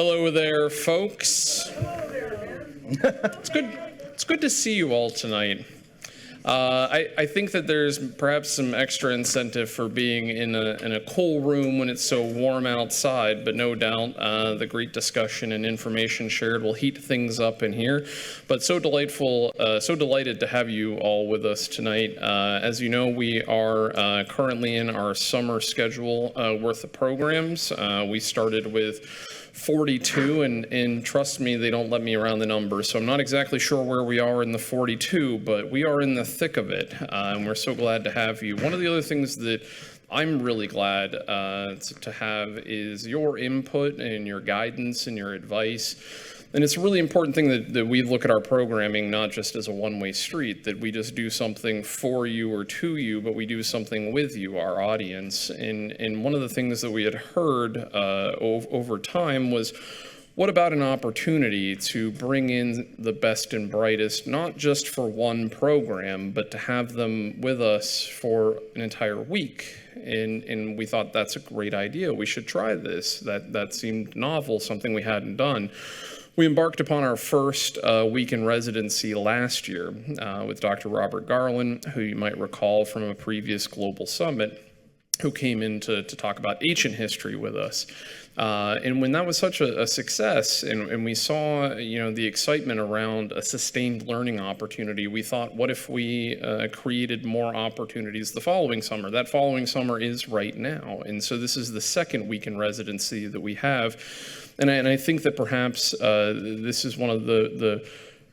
Hello there, folks. It's good to see you all tonight. I think that there's perhaps some extra incentive for being in a cool room when it's so warm outside, but no doubt the great discussion and information shared will heat things up in here. But so delighted to have you all with us tonight. As you know, we are currently in our summer schedule worth of programs. We started with 42, and trust me, they don't let me around the numbers, so I'm not exactly sure where we are in the 42, but we are in the thick of it, and we're so glad to have you. One of the other things that I'm really glad to have is your input and your guidance and your advice. And it's a really important thing that we look at our programming not just as a one-way street, that we just do something for you or to you, but we do something with you, our audience. And one of the things that we had heard over time was, what about an opportunity to bring in the best and brightest, not just for one program, but to have them with us for an entire week? And we thought that's a great idea. We should try this. That seemed novel, something we hadn't done. We embarked upon our first week in residency last year with Dr. Robert Garland, who you might recall from a previous global summit, who came in to talk about ancient history with us. And when that was such a success, and we saw the excitement around a sustained learning opportunity, we thought, what if we created more opportunities the following summer? That following summer is right now. And so this is the second week in residency that we have. And I think that perhaps this is one of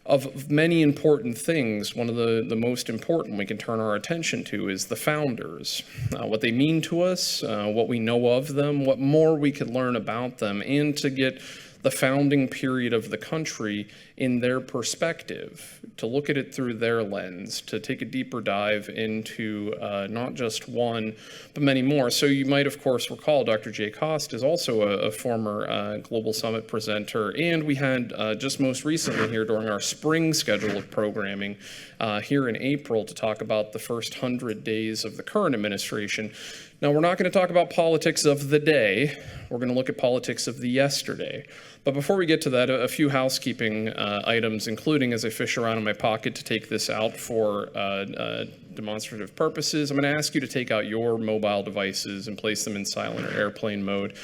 of many important things. One of the most important we can turn our attention to is the founders, what they mean to us, what we know of them, what more we could learn about them, and to get the founding period of the country in their perspective, to look at it through their lens, to take a deeper dive into not just one, but many more. So you might, of course, recall Dr. Jay Cost is also a former Global Summit presenter, and we had just most recently here during our spring schedule of programming here in April to talk about the first 100 days of the current administration. Now, we're not going to talk about politics of the day. We're going to look at politics of the yesterday. But before we get to that, a few housekeeping items, including as I fish around in my pocket to take this out for demonstrative purposes, I'm going to ask you to take out your mobile devices and place them in silent or airplane mode,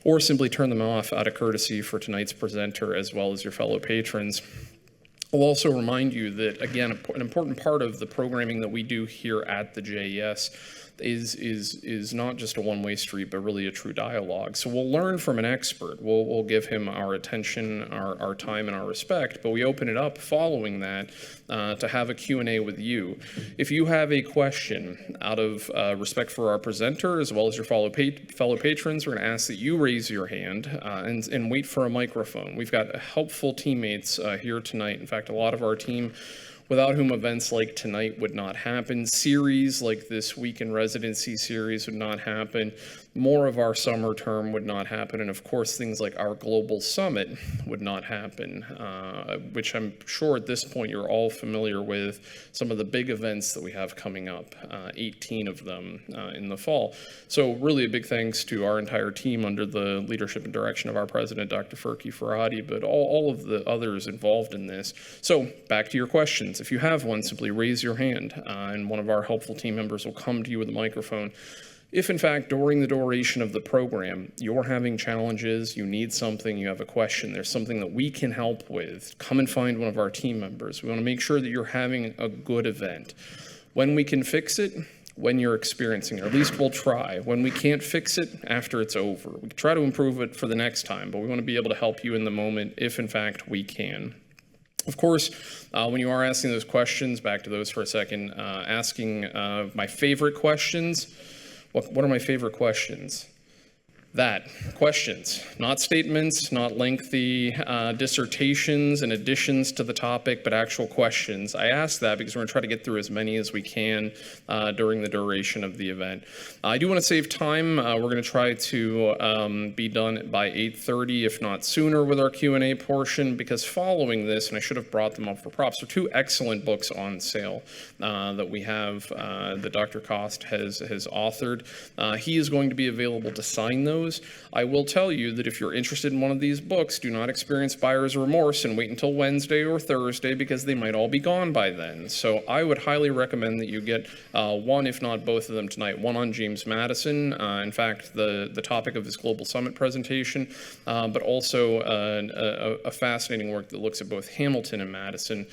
or simply turn them off out of courtesy for tonight's presenter as well as your fellow patrons. I'll also remind you that, again, an important part of the programming that we do here at the JES is not just a one-way street, but really a true dialogue. So we'll learn from an expert. We'll give him our attention, our time, and our respect, but we open it up following that to have a Q&A with you. If you have a question, out of respect for our presenter as well as your fellow patrons, we're going to ask that you raise your hand and wait for a microphone. We've got helpful teammates here tonight. In fact, a lot of our team, without whom events like tonight would not happen, series like this Week in Residency series would not happen, more of our summer term would not happen, and of course things like our Global Summit would not happen, which I'm sure at this point you're all familiar with some of the big events that we have coming up, 18 of them in the fall. So really a big thanks to our entire team under the leadership and direction of our president, Dr. Furky Farhadi, but all of the others involved in this. So back to your questions. If you have one, simply raise your hand, and one of our helpful team members will come to you with a microphone. If, in fact, during the duration of the program, you're having challenges, you need something, you have a question, there's something that we can help with, come and find one of our team members. We want to make sure that you're having a good event. When we can fix it, when you're experiencing it, or at least we'll try. When we can't fix it, after it's over. We try to improve it for the next time, but we want to be able to help you in the moment if, in fact, we can. Of course, when you are asking those questions, back to those for a second, asking my favorite questions. What are my favorite questions? Questions, not statements, not lengthy dissertations and additions to the topic, but actual questions. I ask that because we're going to try to get through as many as we can during the duration of the event. I do want to save time. We're going to try to be done by 8:30, if not sooner, with our Q&A portion, because following this, and I should have brought them up for props, there are two excellent books on sale that we have that Dr. Cost has authored. He is going to be available to sign those those. I will tell you that if you're interested in one of these books, do not experience buyer's remorse and wait until Wednesday or Thursday because they might all be gone by then. So I would highly recommend that you get one, if not both of them tonight. One on James Madison, in fact, the topic of his Global Summit presentation, but also a fascinating work that looks at both Hamilton and Madison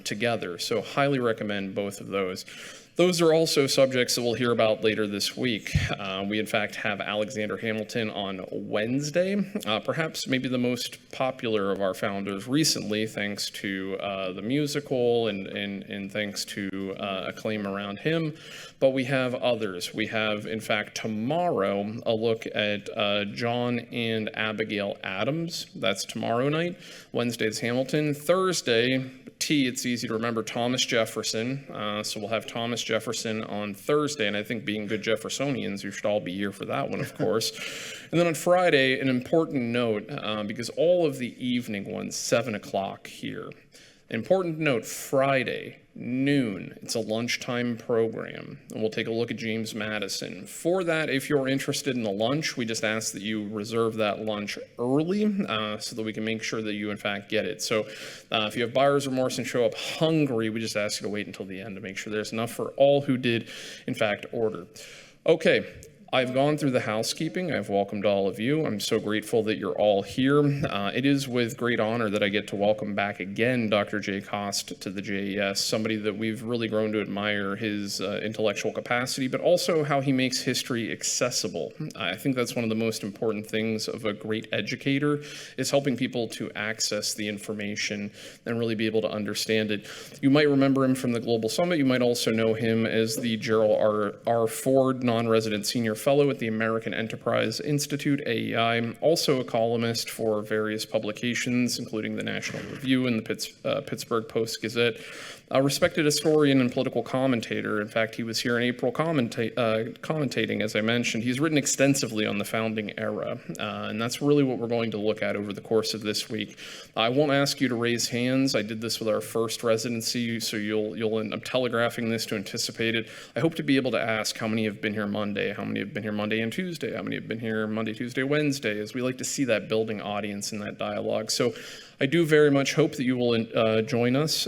together. So highly recommend both of those. Those are also subjects that we'll hear about later this week. We, in fact, have Alexander Hamilton on Wednesday, perhaps maybe the most popular of our founders recently, thanks to the musical and thanks to acclaim around him. But we have others. We have, in fact, tomorrow, a look at John and Abigail Adams. That's tomorrow night. Wednesday's Hamilton. Thursday, it's easy to remember, Thomas Jefferson. So we'll have Thomas Jefferson on Thursday, and I think being good Jeffersonians, you should all be here for that one, of course. And then on Friday, an important note, because all of the evening ones, 7 o'clock here. Important note, Friday, noon, it's a lunchtime program, and we'll take a look at James Madison. For that, if you're interested in the lunch, we just ask that you reserve that lunch early so that we can make sure that you, in fact, get it. So if you have buyer's remorse and show up hungry, we just ask you to wait until the end to make sure there's enough for all who did, in fact, order. Okay. I've gone through the housekeeping. I've welcomed all of you. I'm so grateful that you're all here. It is with great honor that I get to welcome back again Dr. Jay Cost to the JES, somebody that we've really grown to admire his intellectual capacity, but also how he makes history accessible. I think that's one of the most important things of a great educator, is helping people to access the information and really be able to understand it. You might remember him from the Global Summit. You might also know him as the Gerald R. Ford Non-Resident Senior Fellow at the American Enterprise Institute, AEI, also a columnist for various publications, including the National Review and the Pittsburgh Post-Gazette. A respected historian and political commentator. In fact, he was here in April commentating, as I mentioned. He's written extensively on the founding era, and that's really what we're going to look at over the course of this week. I won't ask you to raise hands. I did this with our first residency, so I'm telegraphing this to anticipate it. I hope to be able to ask how many have been here Monday, how many have been here Monday and Tuesday, how many have been here Monday, Tuesday, Wednesday, as we like to see that building audience and that dialogue. So I do very much hope that you will join us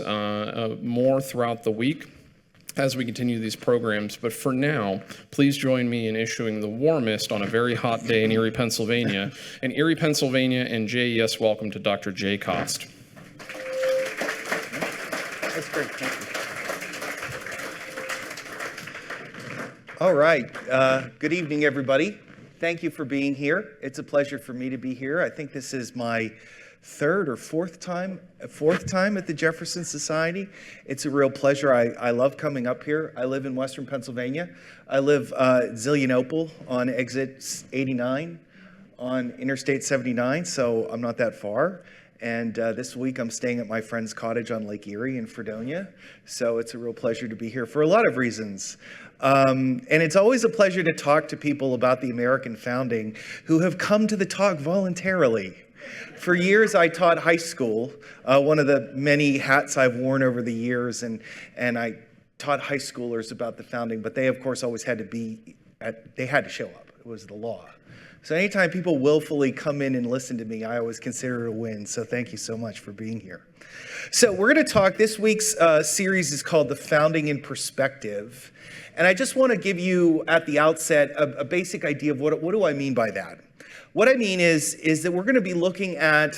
more throughout the week as we continue these programs. But for now, please join me in issuing the warmest on a very hot day in Erie, Pennsylvania. And Erie, Pennsylvania, and JES welcome to Dr. Jay Cost. That's great. Thank you. All right. Good evening, everybody. Thank you for being here. It's a pleasure for me to be here. I think this is my third or fourth time at the Jefferson Society. It's a real pleasure. I love coming up here. I live in Western Pennsylvania. I live Zillionople on exit 89 on Interstate 79, so I'm not that far. And this week I'm staying at my friend's cottage on Lake Erie in Fredonia. So it's a real pleasure to be here for a lot of reasons. And it's always a pleasure to talk to people about the American founding who have come to the talk voluntarily. For years, I taught high school, one of the many hats I've worn over the years, and I taught high schoolers about the founding, but they, of course, always had to show up. It was the law. So anytime people willfully come in and listen to me, I always consider it a win, so thank you so much for being here. So we're going to talk, this week's series is called The Founding in Perspective, and I just want to give you, at the outset, a basic idea of what do I mean by that. What I mean is that we're going to be looking at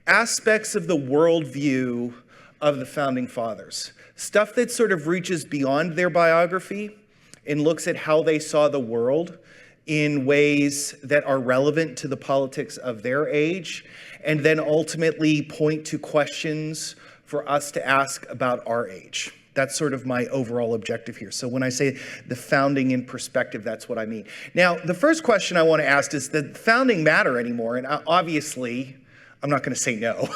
aspects of the worldview of the Founding Fathers, stuff that sort of reaches beyond their biography and looks at how they saw the world in ways that are relevant to the politics of their age, and then ultimately point to questions for us to ask about our age. That's sort of my overall objective here. So when I say the founding in perspective, that's what I mean. Now, the first question I want to ask is, does the founding matter anymore? And obviously, I'm not going to say no.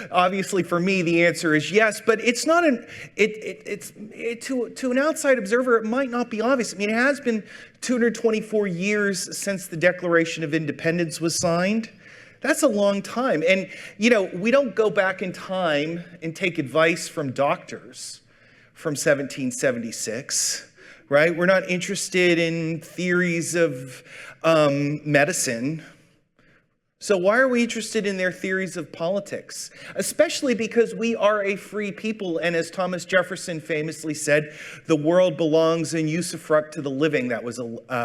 Obviously, for me, the answer is yes, but it's not to an outside observer, it might not be obvious. I mean, it has been 224 years since the Declaration of Independence was signed. That's a long time. And, you know, we don't go back in time and take advice from doctors from 1776, right? We're not interested in theories of medicine. So why are we interested in their theories of politics? Especially because we are a free people, and as Thomas Jefferson famously said, the world belongs in usufruct to the living. That was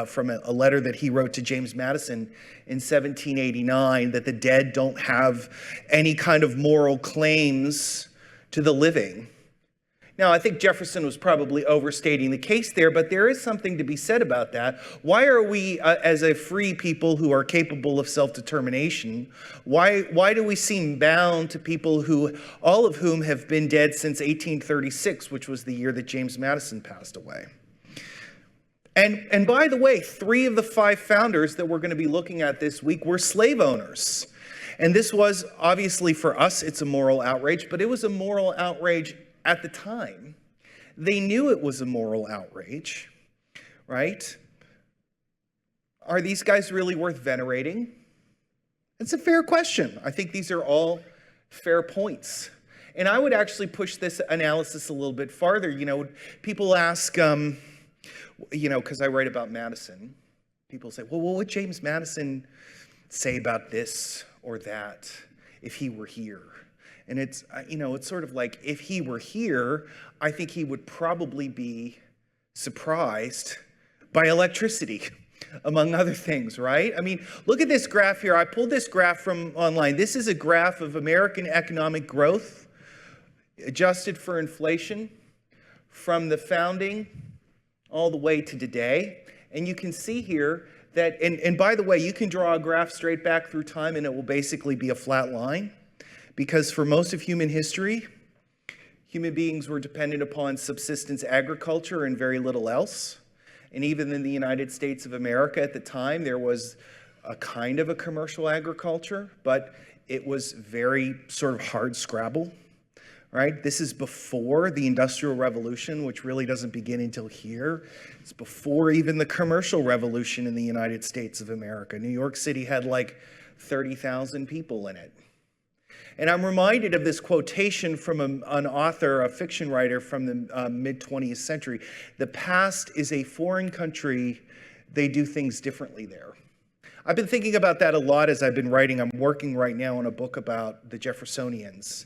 from a letter that he wrote to James Madison in 1789, that the dead don't have any kind of moral claims to the living. Now, I think Jefferson was probably overstating the case there, but there is something to be said about that. Why are we, as a free people who are capable of self-determination, why do we seem bound to people who, all of whom have been dead since 1836, which was the year that James Madison passed away? And by the way, 3 of the 5 founders that we're going to be looking at this week were slave owners. And this was, obviously for us, it's a moral outrage, but it was a moral outrage at the time. They knew it was a moral outrage, right? Are these guys really worth venerating? It's a fair question. I think these are all fair points. And I would actually push this analysis a little bit farther. You know, people ask, because I write about Madison, people say, well, what would James Madison say about this or that if he were here? And it's, it's sort of like, if he were here, I think he would probably be surprised by electricity, among other things, right? I mean, look at this graph here. I pulled this graph from online. This is a graph of American economic growth, adjusted for inflation, from the founding all the way to today. And you can see here that, and by the way, you can draw a graph straight back through time and it will basically be a flat line. Because for most of human history, human beings were dependent upon subsistence agriculture and very little else. And even in the United States of America at the time, there was a kind of a commercial agriculture, but it was very sort of hard scrabble, right? This is before the Industrial Revolution, which really doesn't begin until here. It's before even the commercial revolution in the United States of America. New York City had like 30,000 people in it. And I'm reminded of this quotation from an author, a fiction writer from the mid-20th century. The past is a foreign country. They do things differently there. I've been thinking about that a lot as I've been writing. I'm working right now on a book about the Jeffersonians.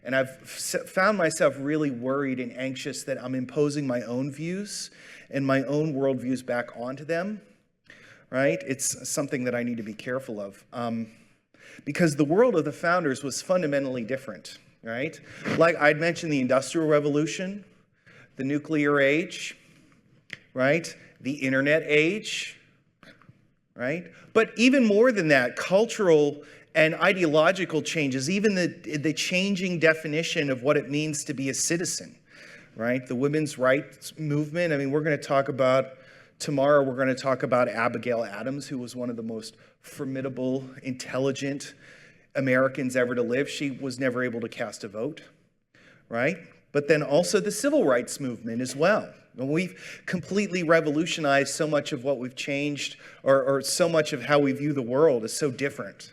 And I've found myself really worried and anxious that I'm imposing my own views and my own worldviews back onto them, right? It's something that I need to be careful of. Because the world of the founders was fundamentally different, right? Like I'd mentioned, the Industrial Revolution, the nuclear age, right? The internet age, right? But even more than that, cultural and ideological changes, even the changing definition of what it means to be a citizen, right? The women's rights movement. I mean, tomorrow we're going to talk about Abigail Adams, who was one of the most formidable, intelligent Americans ever to live. She was never able to cast a vote, right? But then also the civil rights movement as well. And we've completely revolutionized so much of what we've changed, or so much of how we view the world is so different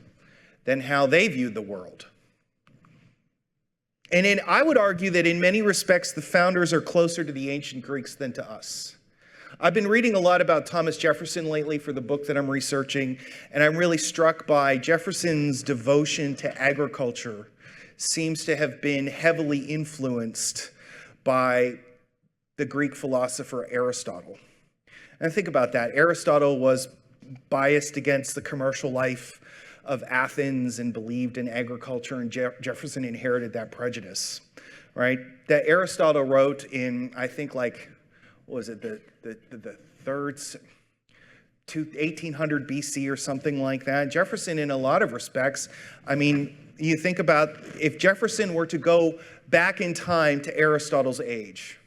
than how they viewed the world. And I would argue that in many respects, the founders are closer to the ancient Greeks than to us. I've been reading a lot about Thomas Jefferson lately for the book that I'm researching, and I'm really struck by Jefferson's devotion to agriculture seems to have been heavily influenced by the Greek philosopher Aristotle. And think about that. Aristotle was biased against the commercial life of Athens and believed in agriculture, and Jefferson inherited that prejudice, right? That Aristotle wrote in, I think, like, what was it, the 1800 BC or something like that. Jefferson, in a lot of respects, I mean, you think about if Jefferson were to go back in time to Aristotle's age,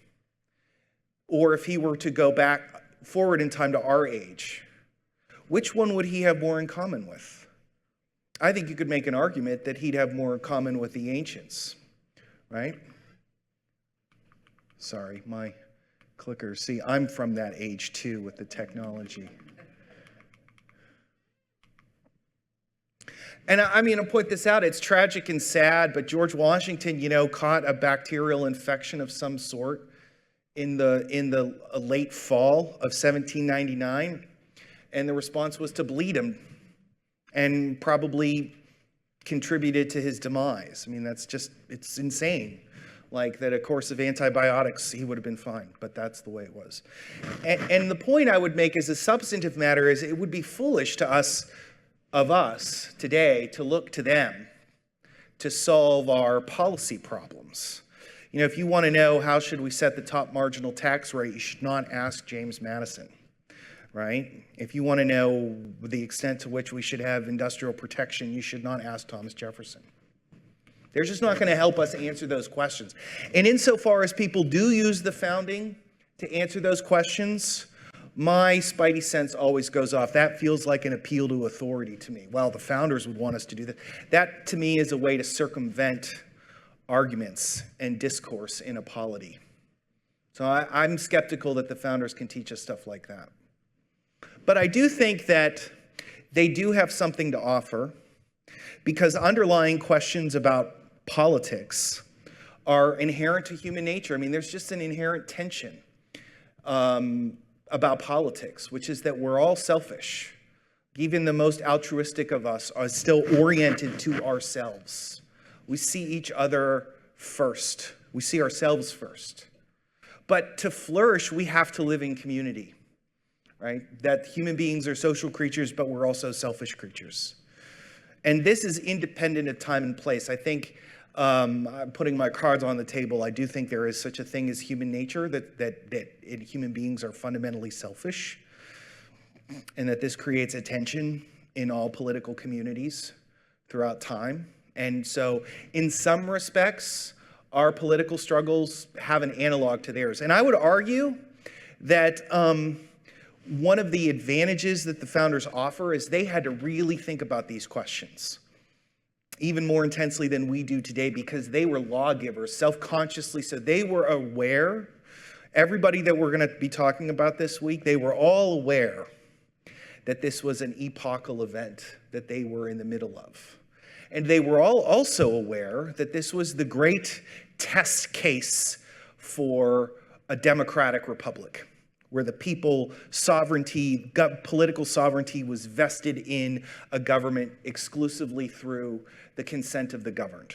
or if he were to go back forward in time to our age, which one would he have more in common with? I think you could make an argument that he'd have more in common with the ancients, right? Sorry, my clicker. See, I'm from that age too with the technology. And I mean, I'll point this out. It's tragic and sad, but George Washington, caught a bacterial infection of some sort in the late fall of 1799, and the response was to bleed him, and probably contributed to his demise. I mean, it's insane. Like that a course of antibiotics, he would have been fine, but that's the way it was. And the point I would make as a substantive matter is it would be foolish to us today to look to them to solve our policy problems. You know, if you want to know how should we set the top marginal tax rate, you should not ask James Madison, right? If you want to know the extent to which we should have industrial protection, you should not ask Thomas Jefferson. They're just not going to help us answer those questions. And insofar as people do use the founding to answer those questions, my spidey sense always goes off. That feels like an appeal to authority to me. Well, the founders would want us to do that. That, to me, is a way to circumvent arguments and discourse in a polity. So I'm skeptical that the founders can teach us stuff like that. But I do think that they do have something to offer, because underlying questions about politics are inherent to human nature. I mean, there's just an inherent tension about politics, which is that we're all selfish. Even the most altruistic of us are still oriented to ourselves. We see each other first. We see ourselves first. But to flourish, we have to live in community, right? That human beings are social creatures, but we're also selfish creatures. And this is independent of time and place. I think, I'm putting my cards on the table, I do think there is such a thing as human nature, that human beings are fundamentally selfish, and that this creates a tension in all political communities throughout time. And so in some respects, our political struggles have an analog to theirs. And I would argue that one of the advantages that the founders offer is they had to really think about these questions, even more intensely than we do today, because they were lawgivers, self-consciously. So they were aware, everybody that we're going to be talking about this week, they were all aware that this was an epochal event that they were in the middle of. And they were all also aware that this was the great test case for a democratic republic, where the people sovereignty, political sovereignty was vested in a government exclusively through the consent of the governed.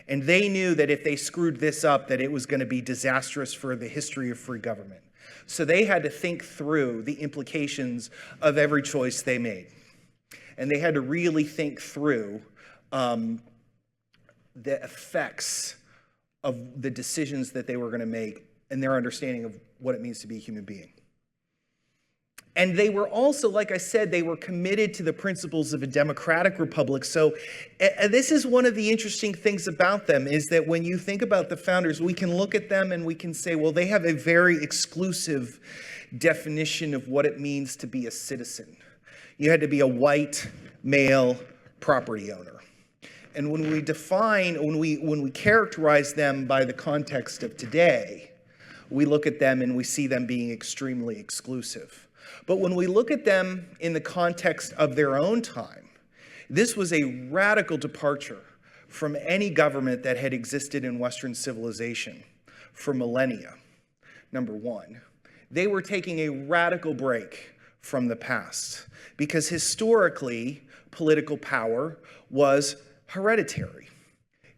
And they knew that if they screwed this up, that it was going to be disastrous for the history of free government. So they had to think through the implications of every choice they made. And they had to really think through the effects of the decisions that they were going to make and their understanding of what it means to be a human being. And they were also, like I said, they were committed to the principles of a democratic republic. So this is one of the interesting things about them, is that when you think about the founders, we can look at them and we can say, well, they have a very exclusive definition of what it means to be a citizen. You had to be a white male property owner. And when we characterize them by the context of today, we look at them and we see them being extremely exclusive. But when we look at them in the context of their own time, this was a radical departure from any government that had existed in Western civilization for millennia, number one. They were taking a radical break from the past, because historically, political power was hereditary.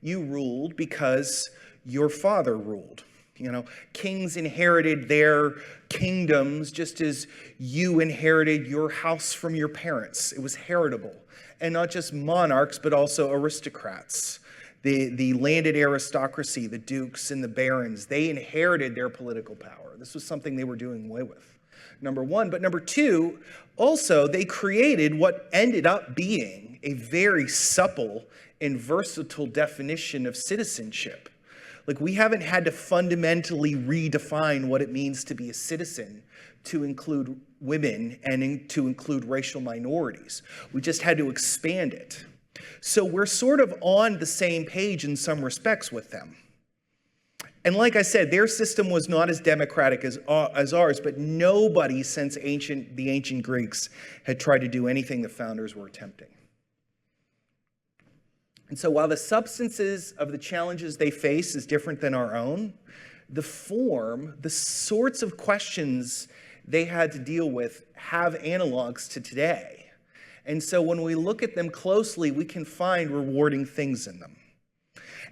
You ruled because your father ruled. You know, kings inherited their kingdoms just as you inherited your house from your parents. It was heritable. And not just monarchs, but also aristocrats. The landed aristocracy, the dukes and the barons, they inherited their political power. This was something they were doing away with, number one. But number two, also, they created what ended up being a very supple and versatile definition of citizenship. Like, we haven't had to fundamentally redefine what it means to be a citizen to include women and to include racial minorities. We just had to expand it. So we're sort of on the same page in some respects with them. And like I said, their system was not as democratic as ours, but nobody since the ancient Greeks had tried to do anything the founders were attempting. And so while the substances of the challenges they face is different than our own, the form, the sorts of questions they had to deal with have analogs to today. And so when we look at them closely, we can find rewarding things in them.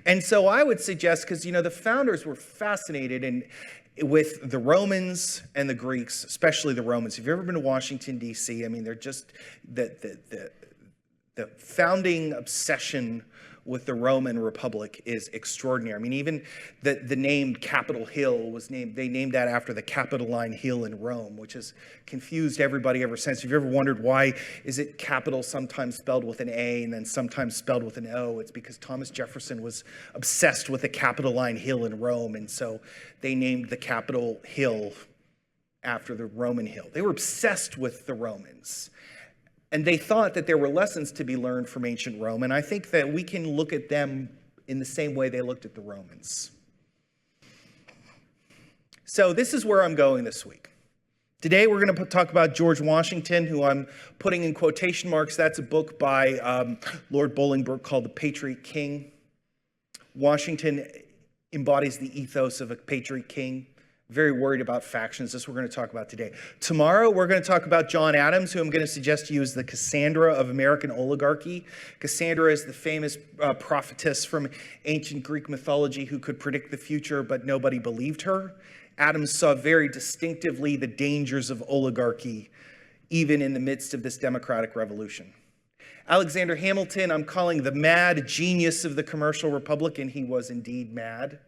And so I would suggest, because the founders were fascinated with the Romans and the Greeks, especially the Romans. If you've ever been to Washington, D.C., I mean, they're just the founding obsession with the Roman Republic is extraordinary. I mean, even the name Capitol Hill they named that after the Capitoline Hill in Rome, which has confused everybody ever since. If you've ever wondered why is it Capitol sometimes spelled with an A and then sometimes spelled with an O, it's because Thomas Jefferson was obsessed with the Capitoline Hill in Rome, and so they named the Capitol Hill after the Roman hill. They were obsessed with the Romans. And they thought that there were lessons to be learned from ancient Rome, and I think that we can look at them in the same way they looked at the Romans. So this is where I'm going this week. Today we're going to talk about George Washington, who I'm putting in quotation marks. That's a book by Lord Bolingbroke called The Patriot King. Washington embodies the ethos of a patriot king. Very worried about factions. This we're going to talk about today. Tomorrow, we're going to talk about John Adams, who I'm going to suggest to you is the Cassandra of American oligarchy. Cassandra is the famous prophetess from ancient Greek mythology who could predict the future, but nobody believed her. Adams saw very distinctively the dangers of oligarchy, even in the midst of this democratic revolution. Alexander Hamilton, I'm calling the mad genius of the commercial republic, and he was indeed mad.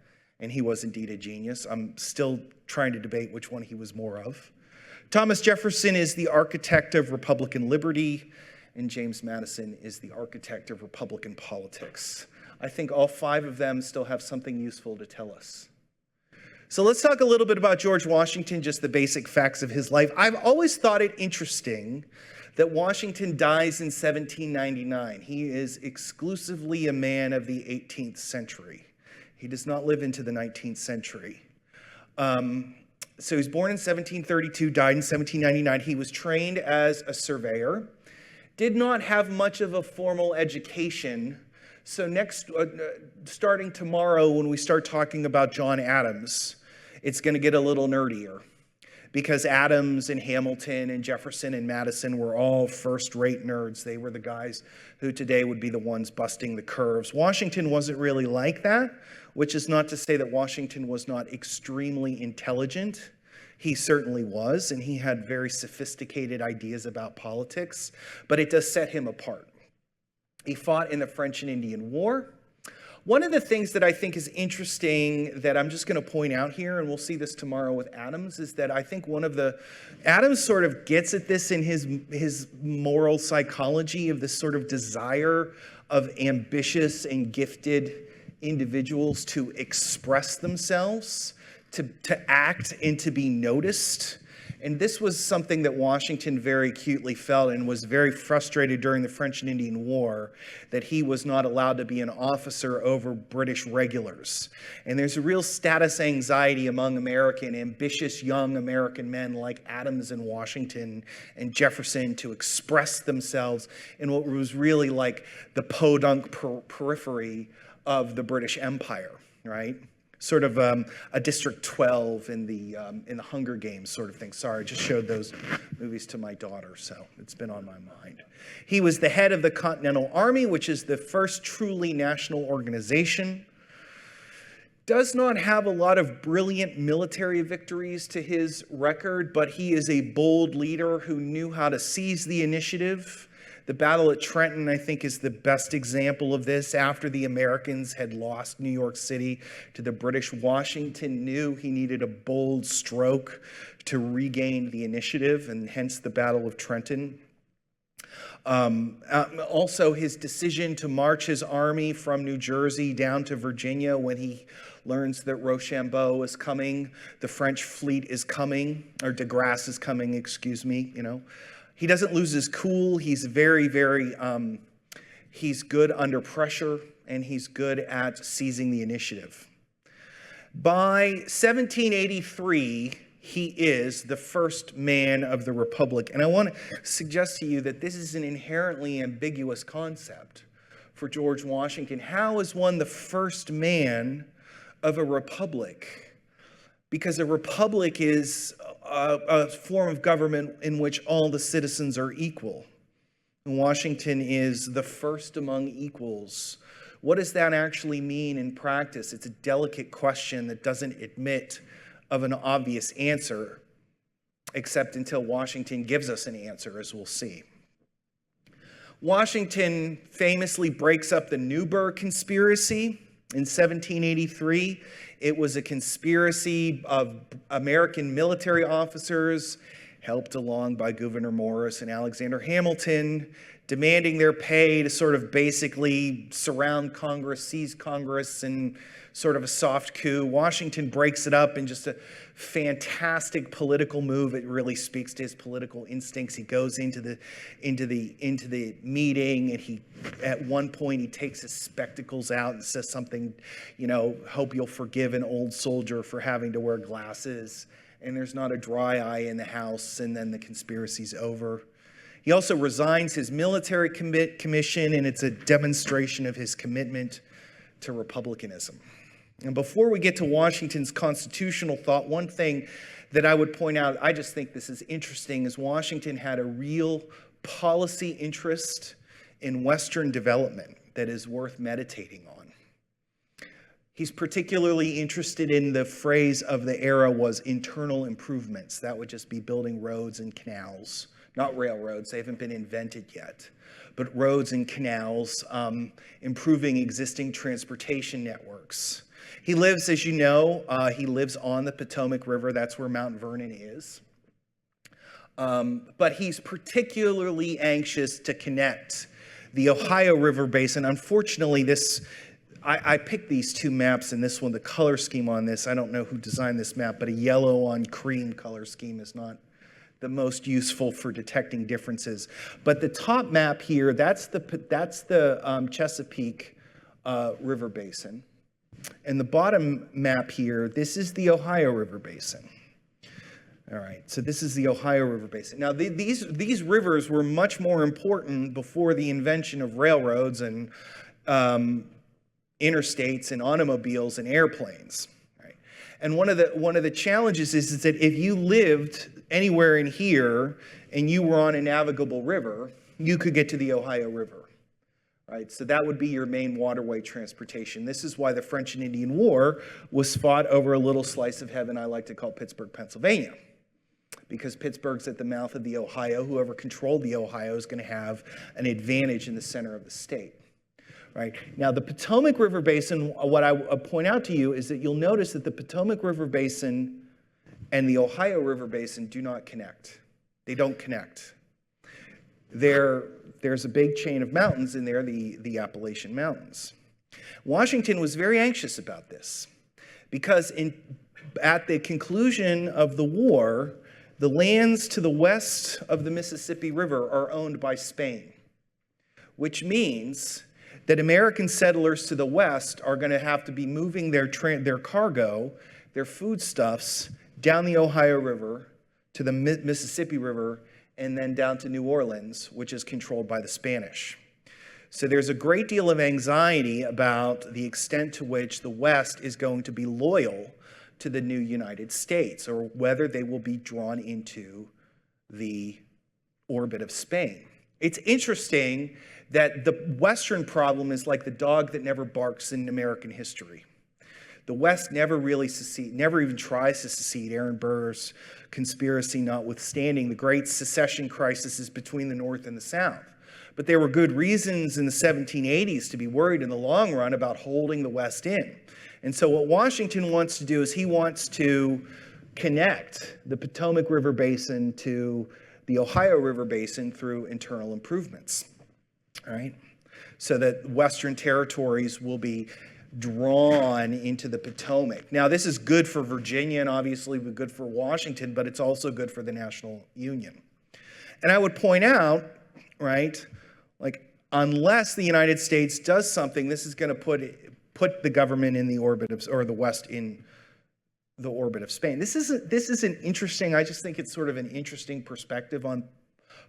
And he was indeed a genius. I'm still trying to debate which one he was more of. Thomas Jefferson is the architect of Republican liberty, and James Madison is the architect of Republican politics. I think all five of them still have something useful to tell us. So let's talk a little bit about George Washington, just the basic facts of his life. I've always thought it interesting that Washington dies in 1799. He is exclusively a man of the 18th century. He does not live into the 19th century. So he was born in 1732, died in 1799. He was trained as a surveyor, did not have much of a formal education. So starting tomorrow, when we start talking about John Adams, it's going to get a little nerdier, because Adams and Hamilton and Jefferson and Madison were all first-rate nerds. They were the guys who today would be the ones busting the curves. Washington wasn't really like that, which is not to say that Washington was not extremely intelligent. He certainly was, and he had very sophisticated ideas about politics, but it does set him apart. He fought in the French and Indian War. One of the things that I think is interesting that I'm just going to point out here, and we'll see this tomorrow with Adams, is that I think Adams sort of gets at this in his moral psychology of this sort of desire of ambitious and gifted individuals to express themselves, to act and to be noticed. And this was something that Washington very acutely felt and was very frustrated during the French and Indian War, that he was not allowed to be an officer over British regulars. And there's a real status anxiety among ambitious young American men like Adams and Washington and Jefferson to express themselves in what was really like the podunk periphery of the British Empire, right? Sort of a District 12 in the Hunger Games sort of thing. Sorry, I just showed those movies to my daughter, so it's been on my mind. He was the head of the Continental Army, which is the first truly national organization. Does not have a lot of brilliant military victories to his record, but he is a bold leader who knew how to seize the initiative. The Battle at Trenton, I think, is the best example of this. After the Americans had lost New York City to the British, Washington knew he needed a bold stroke to regain the initiative, and hence the Battle of Trenton. Also, his decision to march his army from New Jersey down to Virginia when he learns that Rochambeau is coming, the French fleet is coming, or de Grasse is coming, excuse me, He doesn't lose his cool. He's very, he's good under pressure, and he's good at seizing the initiative. By 1783, he is the first man of the Republic. And I want to suggest to you that this is an inherently ambiguous concept for George Washington. How is one the first man of a republic? because a republic is a form of government in which all the citizens are equal. And Washington is the first among equals. What does that actually mean in practice? It's a delicate question that doesn't admit of an obvious answer, except until Washington gives us an answer, as we'll see. Washington famously breaks up the Newburgh Conspiracy in 1783. It was a conspiracy of American military officers, helped along by Gouverneur Morris and Alexander Hamilton, demanding their pay to sort of basically surround Congress, seize Congress, and sort of a soft coup. Washington breaks it up in just a fantastic political move. It really speaks to his political instincts. He goes into the meeting, and at one point he takes his spectacles out and says something, hope you'll forgive an old soldier for having to wear glasses. And there's not a dry eye in the house, and then the conspiracy's over. He also resigns his military commission, and it's a demonstration of his commitment to republicanism. And before we get to Washington's constitutional thought, one thing that I would point out, I just think this is interesting, is Washington had a real policy interest in Western development that is worth meditating on. He's particularly interested in the phrase of the era was internal improvements. That would just be building roads and canals, not railroads. They haven't been invented yet, but roads and canals, improving existing transportation networks. He lives, as you know, he lives on the Potomac River. That's where Mount Vernon is. But he's particularly anxious to connect the Ohio River Basin. Unfortunately, I picked these two maps, and this one, the color scheme on this, I don't know who designed this map, but a yellow on cream color scheme is not the most useful for detecting differences. But the top map here, that's the Chesapeake River Basin. And the bottom map here, this is the Ohio River Basin. All right, so this is the Ohio River Basin. Now, these rivers were much more important before the invention of railroads and interstates and automobiles and airplanes. Right? And one of the challenges is that if you lived anywhere in here and you were on a navigable river, you could get to the Ohio River. Right? So that would be your main waterway transportation. This is why the French and Indian War was fought over a little slice of heaven I like to call Pittsburgh, Pennsylvania. Because Pittsburgh's at the mouth of the Ohio. Whoever controlled the Ohio is going to have an advantage in the center of the state. Right? Now, the Potomac River Basin, what I point out to you is that you'll notice that the Potomac River Basin and the Ohio River Basin do not connect. They don't connect. There's a big chain of mountains in there, the Appalachian Mountains. Washington was very anxious about this because at the conclusion of the war, the lands to the west of the Mississippi River are owned by Spain, which means that American settlers to the west are going to have to be moving their cargo, their foodstuffs, down the Ohio River to the Mississippi River and then down to New Orleans, which is controlled by the Spanish. So there's a great deal of anxiety about the extent to which the West is going to be loyal to the new United States, or whether they will be drawn into the orbit of Spain. It's interesting that the Western problem is like the dog that never barks in American history. The West never really secede, never even tries to secede. Aaron Burr's conspiracy notwithstanding, the great secession crisis is between the North and the South. But there were good reasons in the 1780s to be worried in the long run about holding the West in. And so what Washington wants to do is he wants to connect the Potomac River Basin to the Ohio River Basin through internal improvements. All right? So that Western territories will be drawn into the Potomac. Now, this is good for Virginia and obviously good for Washington, but it's also good for the National Union. And I would point out, right, like, unless the United States does something, this is going to put the government in the orbit of, or the West in the orbit of Spain. This is an interesting, I just think it's sort of an interesting perspective on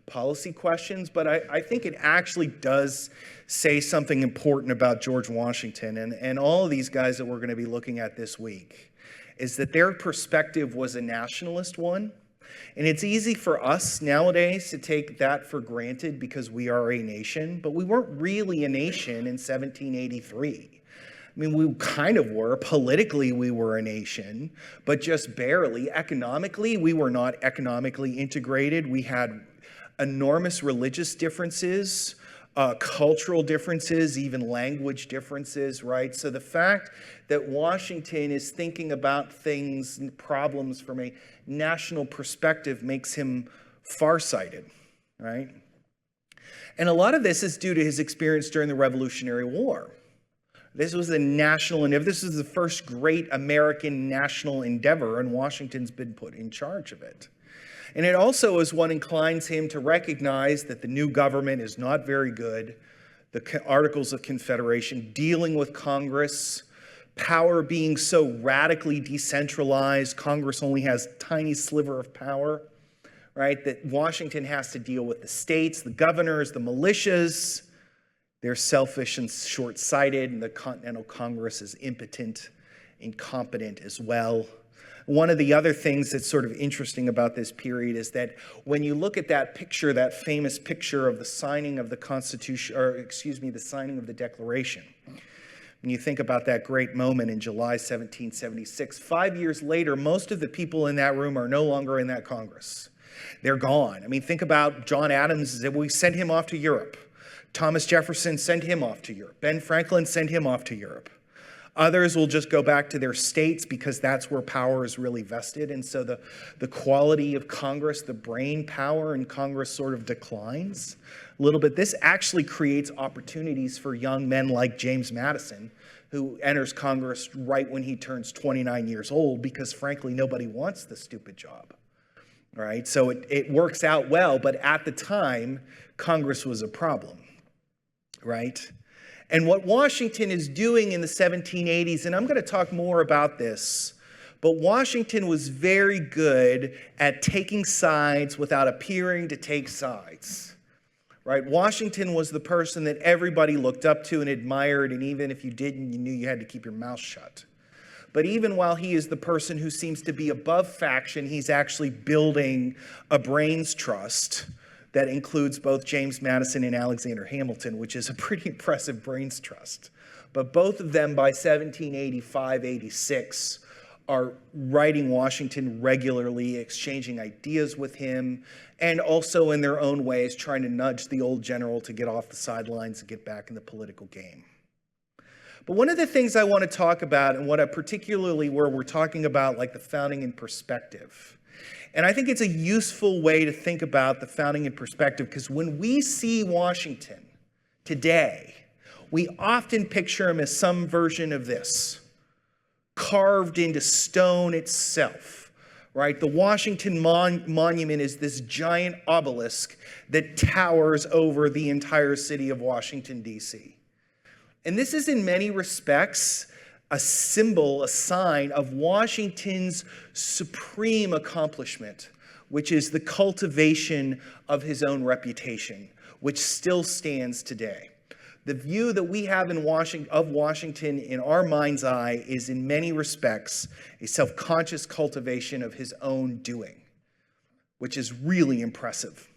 policy questions, but I think it actually does say something important about George Washington and all of these guys that we're going to be looking at this week. is that their perspective was a nationalist one. And it's easy for us nowadays to take that for granted because we are a nation, but we weren't really a nation in 1783. I mean, we kind of were. Politically, we were a nation, but just barely. Economically, we were not economically integrated. We had enormous religious differences, cultural differences, even language differences, right? So the fact that Washington is thinking about things, problems from a national perspective makes him farsighted, right? And a lot of this is due to his experience during the Revolutionary War. This was a national endeavor. This is the first great American national endeavor, and Washington's been put in charge of it. And it also is what inclines him to recognize that the new government is not very good, the Articles of Confederation, dealing with Congress, power being so radically decentralized, Congress only has a tiny sliver of power, right? That Washington has to deal with the states, the governors, the militias. They're selfish and short-sighted, and the Continental Congress is impotent, incompetent as well. One of the other things that's sort of interesting about this period is that when you look at that picture, that famous picture of the signing of the Constitution, the signing of the Declaration, when you think about that great moment in July 1776, 5 years later, most of the people in that room are no longer in that Congress. They're gone. I mean, think about John Adams. We sent him off to Europe. Thomas Jefferson sent him off to Europe. Ben Franklin sent him off to Europe. Others will just go back to their states because that's where power is really vested. And so the quality of Congress, the brain power in Congress sort of declines a little bit. This actually creates opportunities for young men like James Madison, who enters Congress right when he turns 29 years old because, frankly, nobody wants the stupid job. Right? So it works out well, but at the time, Congress was a problem. Right? And what Washington is doing in the 1780s, and I'm going to talk more about this, but Washington was very good at taking sides without appearing to take sides. Right? Washington was the person that everybody looked up to and admired, and even if you didn't, you knew you had to keep your mouth shut. But even while he is the person who seems to be above faction, he's actually building a brains trust that includes both James Madison and Alexander Hamilton, which is a pretty impressive brains trust. But both of them by 1785-86 are writing Washington regularly, exchanging ideas with him, and also in their own ways trying to nudge the old general to get off the sidelines and get back in the political game. But one of the things I want to talk about, and what I particularly where we're talking about like the founding in perspective, and I think it's a useful way to think about the founding in perspective, because when we see Washington today, we often picture him as some version of this, carved into stone itself, right? The Washington Monument is this giant obelisk that towers over the entire city of Washington, D.C. And this is in many respects a symbol, a sign of Washington's supreme accomplishment, which is the cultivation of his own reputation, which still stands today. The view that we have of Washington in our mind's eye is in many respects a self-conscious cultivation of his own doing, which is really impressive.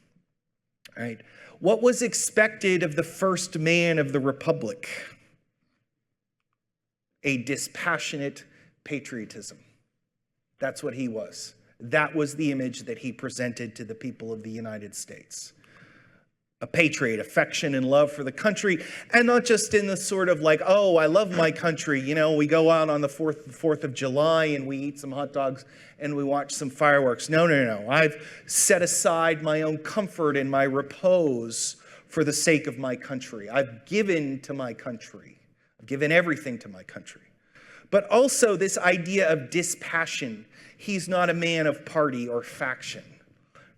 All right. What was expected of the first man of the Republic? A dispassionate patriotism. That's what he was. That was the image that he presented to the people of the United States. A patriot, affection and love for the country, and not just in the sort of like, oh, I love my country. You know, we go out on the 4th of July and we eat some hot dogs and we watch some fireworks. No. I've set aside my own comfort and my repose for the sake of my country. I've given to my country. I've given everything to my country. But also this idea of dispassion. He's not a man of party or faction,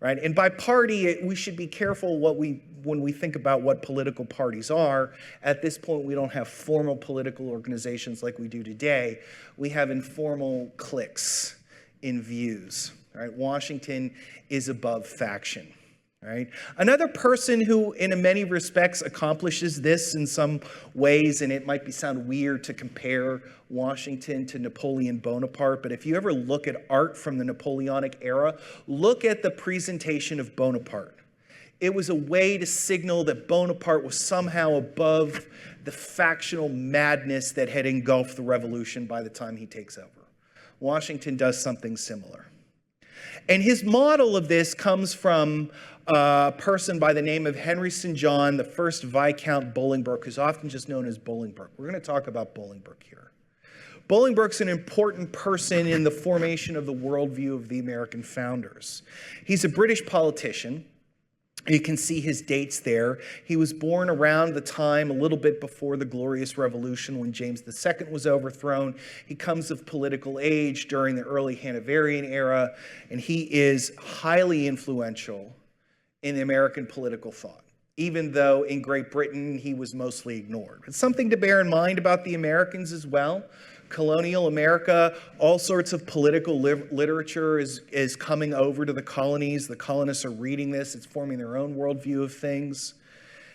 right? And by party, we should be careful when we think about what political parties are. At this point, we don't have formal political organizations like we do today. We have informal cliques in views, right? Washington is above faction, right? Another person who, in many respects, accomplishes this in some ways, and it might sound weird to compare Washington to Napoleon Bonaparte, but if you ever look at art from the Napoleonic era, look at the presentation of Bonaparte. It was a way to signal that Bonaparte was somehow above the factional madness that had engulfed the revolution by the time he takes over. Washington does something similar. And his model of this comes from a person by the name of Henry St. John, the first Viscount Bolingbroke, who's often just known as Bolingbroke. We're going to talk about Bolingbroke here. Bolingbroke's an important person in the formation of the worldview of the American founders. He's a British politician. You can see his dates there. He was born around the time, a little bit before the Glorious Revolution, when James II was overthrown. He comes of political age during the early Hanoverian era, and he is highly influential in the American political thought, even though in Great Britain he was mostly ignored. It's something to bear in mind about the Americans as well. Colonial America, all sorts of political literature is coming over to the colonies. The colonists are reading this. It's forming their own worldview of things.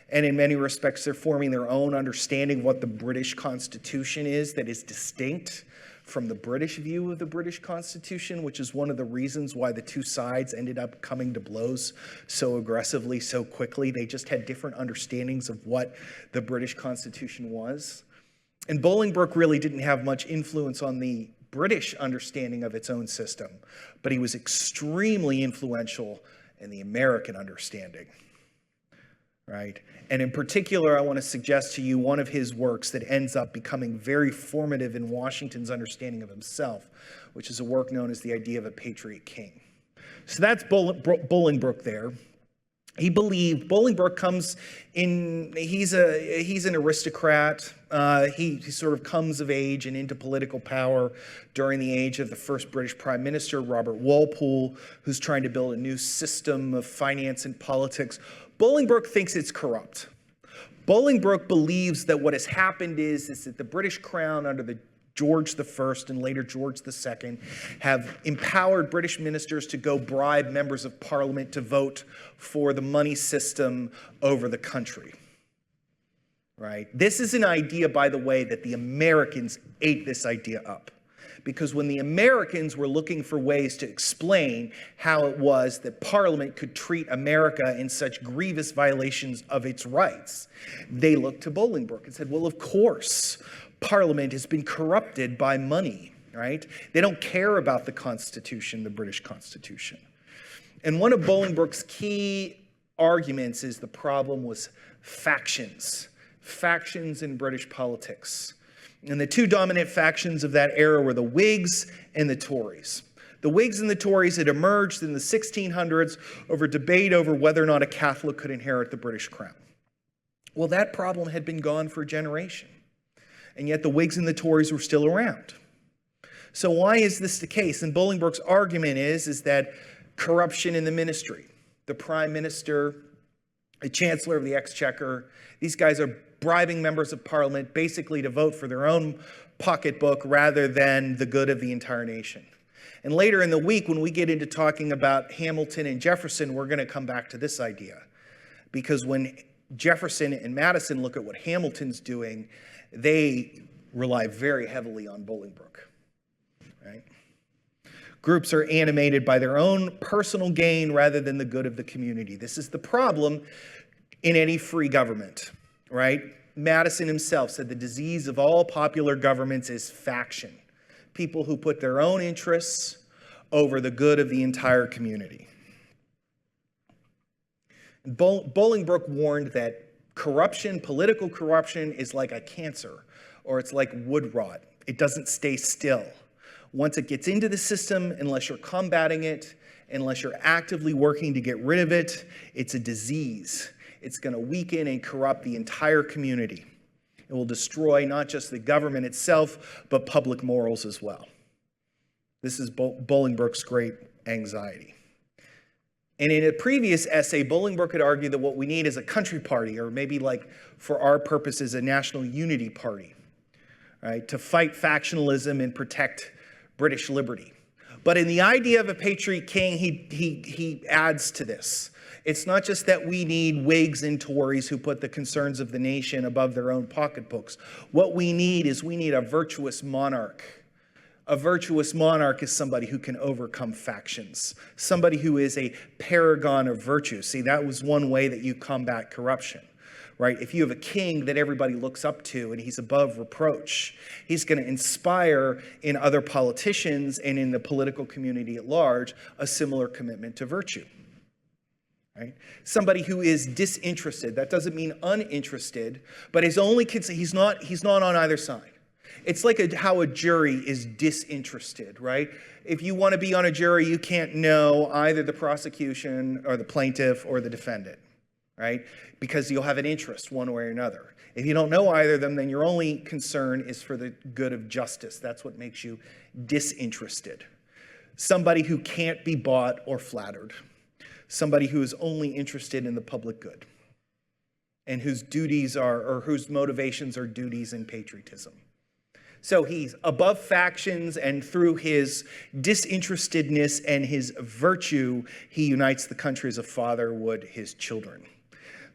And in many respects, they're forming their own understanding of what the British Constitution is that is distinct from the British view of the British Constitution, which is one of the reasons why the two sides ended up coming to blows so aggressively, so quickly. They just had different understandings of what the British Constitution was. And Bolingbroke really didn't have much influence on the British understanding of its own system, but he was extremely influential in the American understanding, right? And in particular, I want to suggest to you one of his works that ends up becoming very formative in Washington's understanding of himself, which is a work known as The Idea of a Patriot King. So that's Bolingbroke there. He believed, Bolingbroke comes in, he's an aristocrat. He sort of comes of age and into political power during the age of the first British Prime Minister, Robert Walpole, who's trying to build a new system of finance and politics. Bolingbroke thinks it's corrupt. Bolingbroke believes that what has happened is that the British Crown under the George I and later George II have empowered British ministers to go bribe members of parliament to vote for the money system over the country. Right? This is an idea, by the way, that the Americans ate this idea up. Because when the Americans were looking for ways to explain how it was that Parliament could treat America in such grievous violations of its rights, they looked to Bolingbroke and said, well, of course, Parliament has been corrupted by money, right? They don't care about the Constitution, the British Constitution. And one of Bolingbroke's key arguments is the problem was factions in British politics. And the two dominant factions of that era were the Whigs and the Tories. The Whigs and the Tories had emerged in the 1600s over debate over whether or not a Catholic could inherit the British crown. Well, that problem had been gone for a generation. And yet the Whigs and the Tories were still around. So why is this the case? And Bolingbroke's argument is that corruption in the ministry, the Prime Minister, the Chancellor of the Exchequer, these guys are bribing members of Parliament basically to vote for their own pocketbook rather than the good of the entire nation. And later in the week, when we get into talking about Hamilton and Jefferson, we're going to come back to this idea. Because when Jefferson and Madison look at what Hamilton's doing, they rely very heavily on Bolingbroke, right? Groups are animated by their own personal gain rather than the good of the community. This is the problem in any free government, right? Madison himself said the disease of all popular governments is faction. People who put their own interests over the good of the entire community. Bolingbroke warned that corruption, political corruption, is like a cancer, or it's like wood rot. It doesn't stay still. Once it gets into the system, unless you're combating it, unless you're actively working to get rid of it, it's a disease. It's going to weaken and corrupt the entire community. It will destroy not just the government itself, but public morals as well. This is Bolingbroke's great anxiety. And in a previous essay, Bolingbroke had argued that what we need is a country party, or maybe like for our purposes, a national unity party, right, to fight factionalism and protect British liberty. But in the idea of a patriot king, he adds to this. It's not just that we need Whigs and Tories who put the concerns of the nation above their own pocketbooks. What we need a virtuous monarch. A virtuous monarch is somebody who can overcome factions, somebody who is a paragon of virtue. See, that was one way that you combat corruption, right? If you have a king that everybody looks up to and he's above reproach, he's going to inspire in other politicians and in the political community at large a similar commitment to virtue. Right? Somebody who is disinterested. That doesn't mean uninterested, but he's not on either side. It's like how a jury is disinterested, right? If you want to be on a jury, you can't know either the prosecution or the plaintiff or the defendant, right? Because you'll have an interest one way or another. If you don't know either of them, then your only concern is for the good of justice. That's what makes you disinterested. Somebody who can't be bought or flattered. Somebody who is only interested in the public good and whose motivations are duties and patriotism. So he's above factions, and through his disinterestedness and his virtue, he unites the country as a father would his children.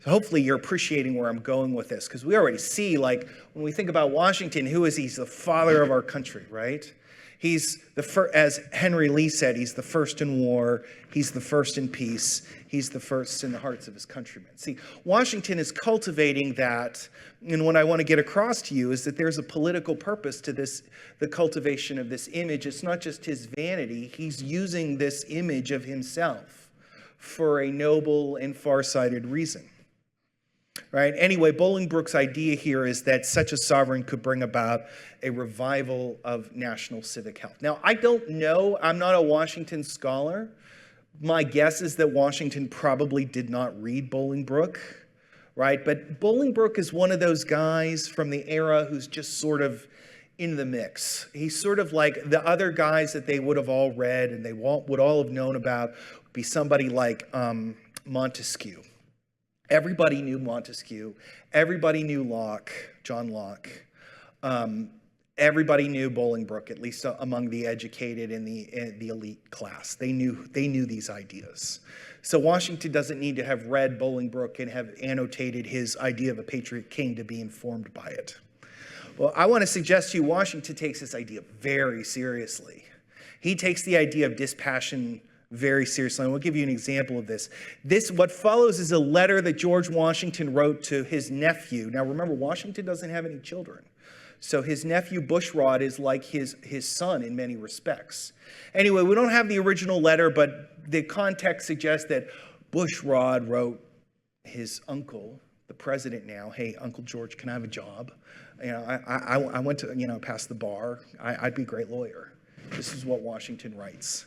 So hopefully you're appreciating where I'm going with this, because we already see, like, when we think about Washington, who is he? He's the father of our country, right? He's the first, as Henry Lee said, he's the first in war, he's the first in peace, he's the first in the hearts of his countrymen. See, Washington is cultivating that, and what I want to get across to you is that there's a political purpose to this, the cultivation of this image. It's not just his vanity, he's using this image of himself for a noble and far-sighted reason. Right? Anyway, Bolingbroke's idea here is that such a sovereign could bring about a revival of national civic health. Now, I don't know. I'm not a Washington scholar. My guess is that Washington probably did not read Bolingbroke, right? But Bolingbroke is one of those guys from the era who's just sort of in the mix. He's sort of like the other guys that they would have all read and they would all have known about would be somebody like Montesquieu. Everybody knew Montesquieu. Everybody knew Locke, John Locke. Everybody knew Bolingbroke, at least among the educated and the elite class. They knew these ideas. So Washington doesn't need to have read Bolingbroke and have annotated his idea of a patriot king to be informed by it. Well, I want to suggest to you Washington takes this idea very seriously. He takes the idea of dispassion very seriously. And we'll give you an example of this. What follows is a letter that George Washington wrote to his nephew. Now remember, Washington doesn't have any children. So his nephew Bushrod is like his son in many respects. Anyway, we don't have the original letter, but the context suggests that Bushrod wrote his uncle, the president now, "Hey, Uncle George, can I have a job? I went to, pass the bar. I'd be a great lawyer." This is what Washington writes.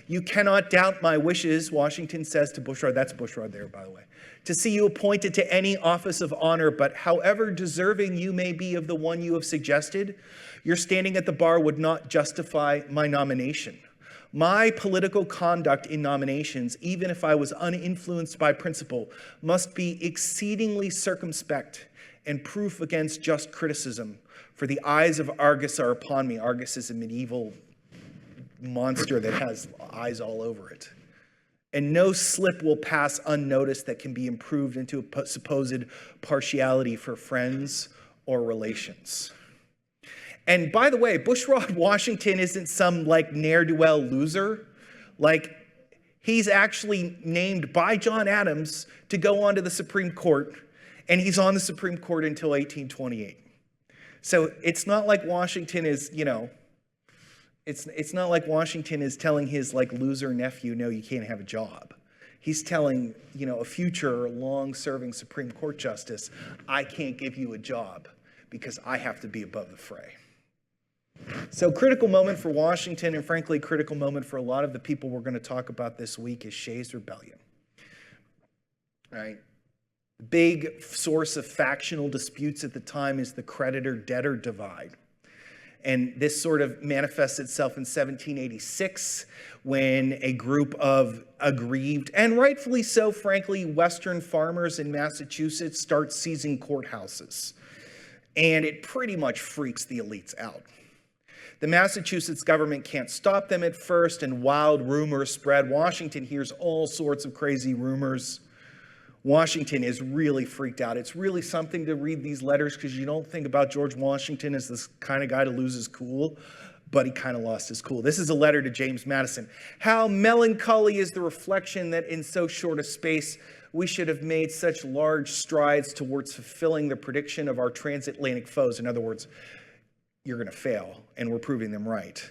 "You cannot doubt my wishes," Washington says to Bushrod, that's Bushrod there, by the way, "to see you appointed to any office of honor, but however deserving you may be of the one you have suggested, your standing at the bar would not justify my nomination. My political conduct in nominations, even if I was uninfluenced by principle, must be exceedingly circumspect and proof against just criticism, for the eyes of Argus are upon me." Argus is a medieval monster that has eyes all over it. "And no slip will pass unnoticed that can be improved into a supposed partiality for friends or relations." And by the way, Bushrod Washington isn't some like ne'er-do-well loser. Like, he's actually named by John Adams to go on to the Supreme Court, and he's on the Supreme Court until 1828. So it's not like Washington is, it's not like Washington is telling his like loser nephew, "No, you can't have a job." He's telling, a future long-serving Supreme Court justice, "I can't give you a job because I have to be above the fray." So critical moment for Washington, and frankly, critical moment for a lot of the people we're going to talk about this week, is Shays' Rebellion. Right? The big source of factional disputes at the time is the creditor-debtor divide. And this sort of manifests itself in 1786 when a group of aggrieved, and rightfully so, frankly, Western farmers in Massachusetts start seizing courthouses. And it pretty much freaks the elites out. The Massachusetts government can't stop them at first, and wild rumors spread. Washington hears all sorts of crazy rumors. Washington is really freaked out. It's really something to read these letters because you don't think about George Washington as this kind of guy to lose his cool, but he kind of lost his cool. This is a letter to James Madison. How melancholy is the reflection that in so short a space we should have made such large strides towards fulfilling the prediction of our transatlantic foes. In other words, you're going to fail, and we're proving them right.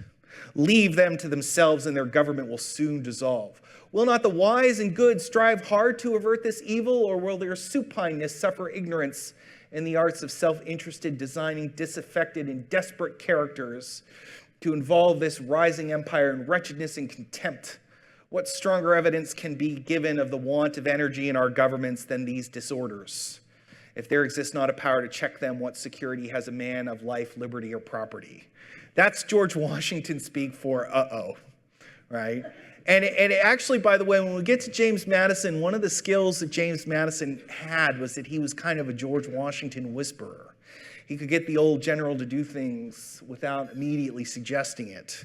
Leave them to themselves, and their government will soon dissolve. Will not the wise and good strive hard to avert this evil, or will their supineness suffer ignorance in the arts of self-interested designing disaffected and desperate characters to involve this rising empire in wretchedness and contempt? What stronger evidence can be given of the want of energy in our governments than these disorders? If there exists not a power to check them, what security has a man of life, liberty, or property? That's George Washington speak for right? And actually, by the way, when we get to James Madison, one of the skills that James Madison had was that he was kind of a George Washington whisperer. He could get the old general to do things without immediately suggesting it.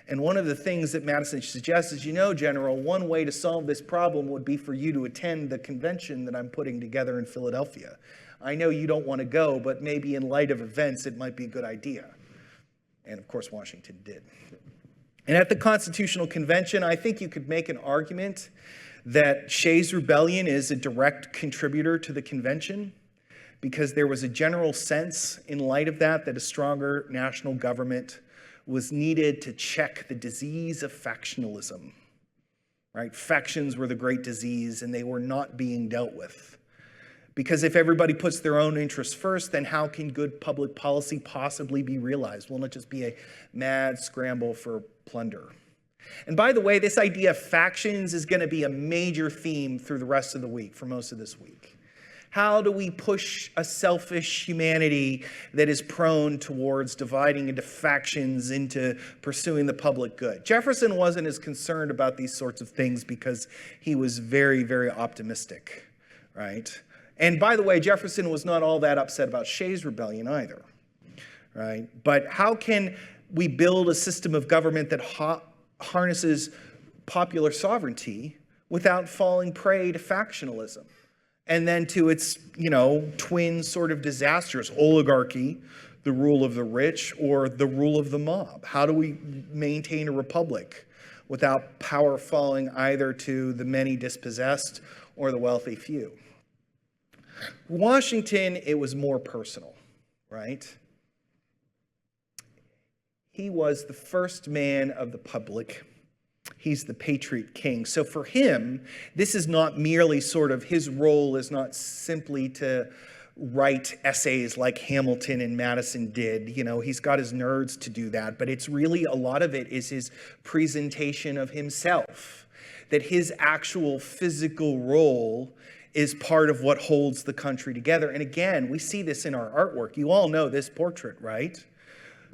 And one of the things that Madison suggests is, General, one way to solve this problem would be for you to attend the convention that I'm putting together in Philadelphia. I know you don't want to go, but maybe in light of events, it might be a good idea. And of course, Washington did. And at the Constitutional Convention, I think you could make an argument that Shays' Rebellion is a direct contributor to the convention, because there was a general sense in light of that a stronger national government was needed to check the disease of factionalism, right? Factions were the great disease, and they were not being dealt with. Because if everybody puts their own interests first, then how can good public policy possibly be realized? Will it just be a mad scramble for plunder? And by the way, this idea of factions is going to be a major theme through the rest of the week, for most of this week. How do we push a selfish humanity that is prone towards dividing into factions into pursuing the public good? Jefferson wasn't as concerned about these sorts of things because he was very, very optimistic, right? And by the way, Jefferson was not all that upset about Shays' Rebellion either, right? But how can we build a system of government that harnesses popular sovereignty without falling prey to factionalism? And then to its, twin sort of disasters, oligarchy, the rule of the rich, or the rule of the mob. How do we maintain a republic without power falling either to the many dispossessed or the wealthy few? Washington, it was more personal, right? He was the first man of the public. He's the patriot king. So for him, this is not merely sort of, his role is not simply to write essays like Hamilton and Madison did. He's got his nerds to do that, but it's really, a lot of it is his presentation of himself, that his actual physical role is part of what holds the country together. And again, we see this in our artwork. You all know this portrait, right?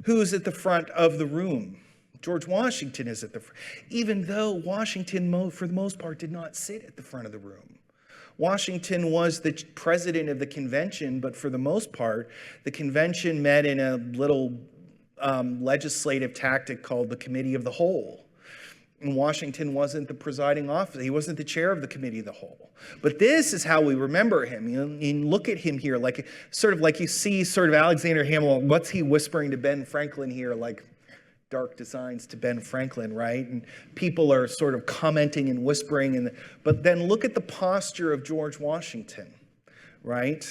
Who's at the front of the room? George Washington is at the front, even though Washington, for the most part, did not sit at the front of the room. Washington was the president of the convention, but for the most part, the convention met in a little legislative tactic called the Committee of the Whole. And Washington wasn't the presiding officer. He wasn't the chair of the Committee of the Whole. But this is how we remember him. You look at him here, like you see sort of Alexander Hamilton. What's he whispering to Ben Franklin here? Like dark designs to Ben Franklin, right? And people are sort of commenting and whispering. But then look at the posture of George Washington, right?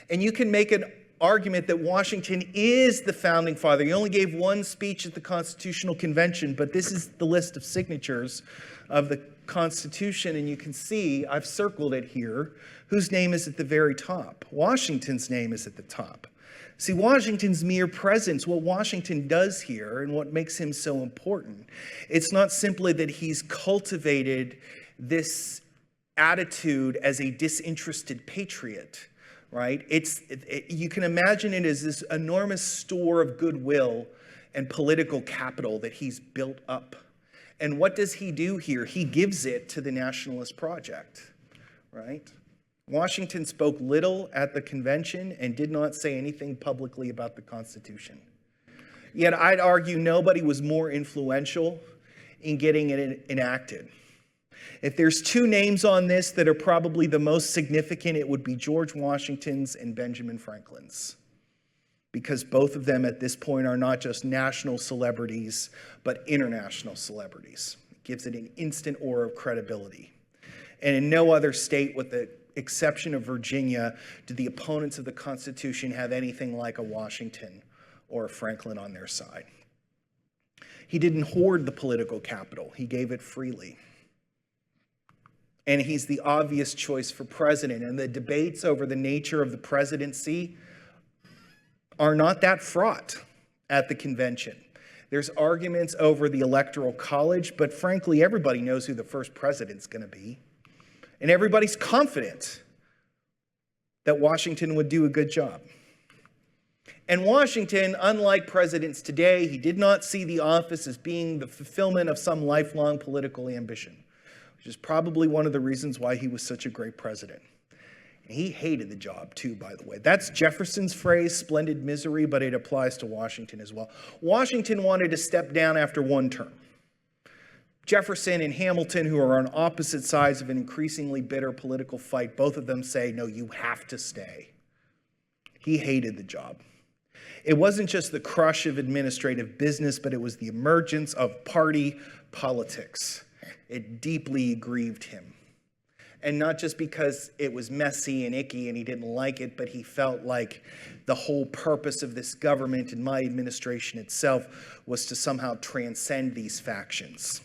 And you can make an argument that Washington is the founding father. He only gave one speech at the Constitutional Convention, but this is the list of signatures of the Constitution, and you can see, I've circled it here, whose name is at the very top. Washington's name is at the top. See, Washington's mere presence, what Washington does here and what makes him so important, it's not simply that he's cultivated this attitude as a disinterested patriot, right? You can imagine it as this enormous store of goodwill and political capital that he's built up. And what does he do here? He gives it to the Nationalist Project, right? Washington spoke little at the convention and did not say anything publicly about the Constitution. Yet I'd argue nobody was more influential in getting it enacted. If there's two names on this that are probably the most significant, it would be George Washington's and Benjamin Franklin's, because both of them at this point are not just national celebrities, but international celebrities. It gives it an instant aura of credibility. And in no other state, with the exception of Virginia, do the opponents of the Constitution have anything like a Washington or a Franklin on their side. He didn't hoard the political capital. He gave it freely. And he's the obvious choice for president. And the debates over the nature of the presidency are not that fraught at the convention. There's arguments over the Electoral College, but frankly, everybody knows who the first president's going to be. And everybody's confident that Washington would do a good job. And Washington, unlike presidents today, he did not see the office as being the fulfillment of some lifelong political ambition, which is probably one of the reasons why he was such a great president. And he hated the job too, by the way. That's Jefferson's phrase, splendid misery, but it applies to Washington as well. Washington wanted to step down after one term. Jefferson and Hamilton, who are on opposite sides of an increasingly bitter political fight, both of them say, no, you have to stay. He hated the job. It wasn't just the crush of administrative business, but it was the emergence of party politics. It deeply grieved him. And not just because it was messy and icky and he didn't like it, but he felt like the whole purpose of this government and my administration itself was to somehow transcend these factions.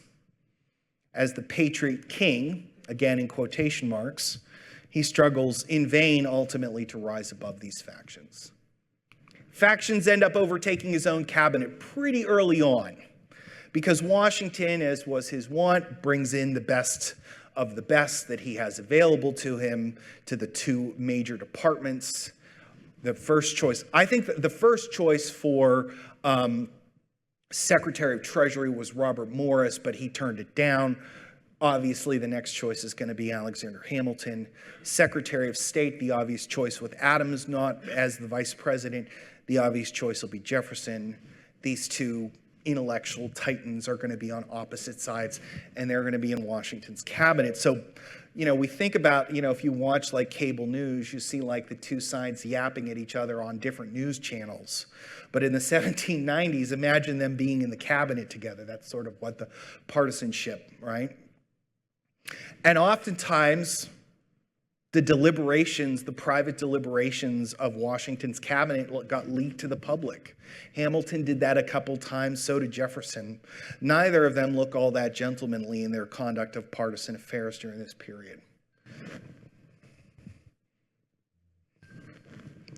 As the patriot king, again in quotation marks, he struggles in vain ultimately to rise above these factions. Factions end up overtaking his own cabinet pretty early on, because Washington, as was his wont, brings in the best of the best that he has available to him to the two major departments. The first choice, I think that the first choice for Secretary of Treasury was Robert Morris, but he turned it down. Obviously, the next choice is going to be Alexander Hamilton. Secretary of State, the obvious choice with Adams not as the vice president. The obvious choice will be Jefferson. These two intellectual titans are going to be on opposite sides, and they're going to be in Washington's cabinet. So, we think about, if you watch like cable news, you see like the two sides yapping at each other on different news channels. But in the 1790s, imagine them being in the cabinet together. That's sort of what the partisanship, right? And oftentimes, the private deliberations of Washington's cabinet got leaked to the public. Hamilton did that a couple times, so did Jefferson. Neither of them look all that gentlemanly in their conduct of partisan affairs during this period.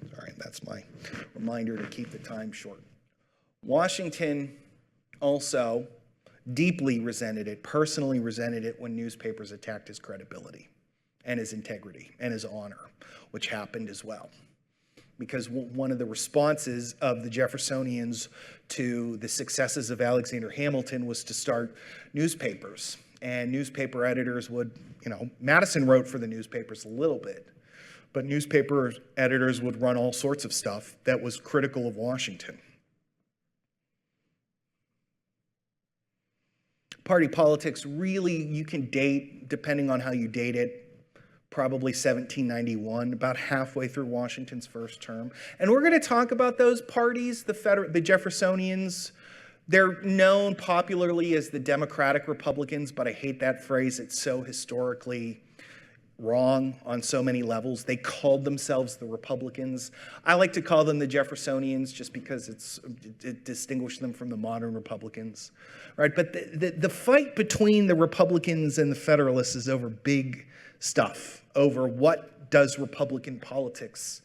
All right, that's my reminder to keep the time short. Washington also deeply resented it, personally resented it when newspapers attacked his credibility and his integrity and his honor, which happened as well. Because one of the responses of the Jeffersonians to the successes of Alexander Hamilton was to start newspapers. And newspaper editors would, Madison wrote for the newspapers a little bit, but newspaper editors would run all sorts of stuff that was critical of Washington. Party politics, really, you can date, depending on how you date it, probably 1791, about halfway through Washington's first term. And we're going to talk about those parties, the Jeffersonians. They're known popularly as the Democratic Republicans, but I hate that phrase. It's so historically wrong on so many levels. They called themselves the Republicans. I like to call them the Jeffersonians just because it distinguishes them from the modern Republicans, right? But the fight between the Republicans and the Federalists is over big stuff, over what does Republican politics,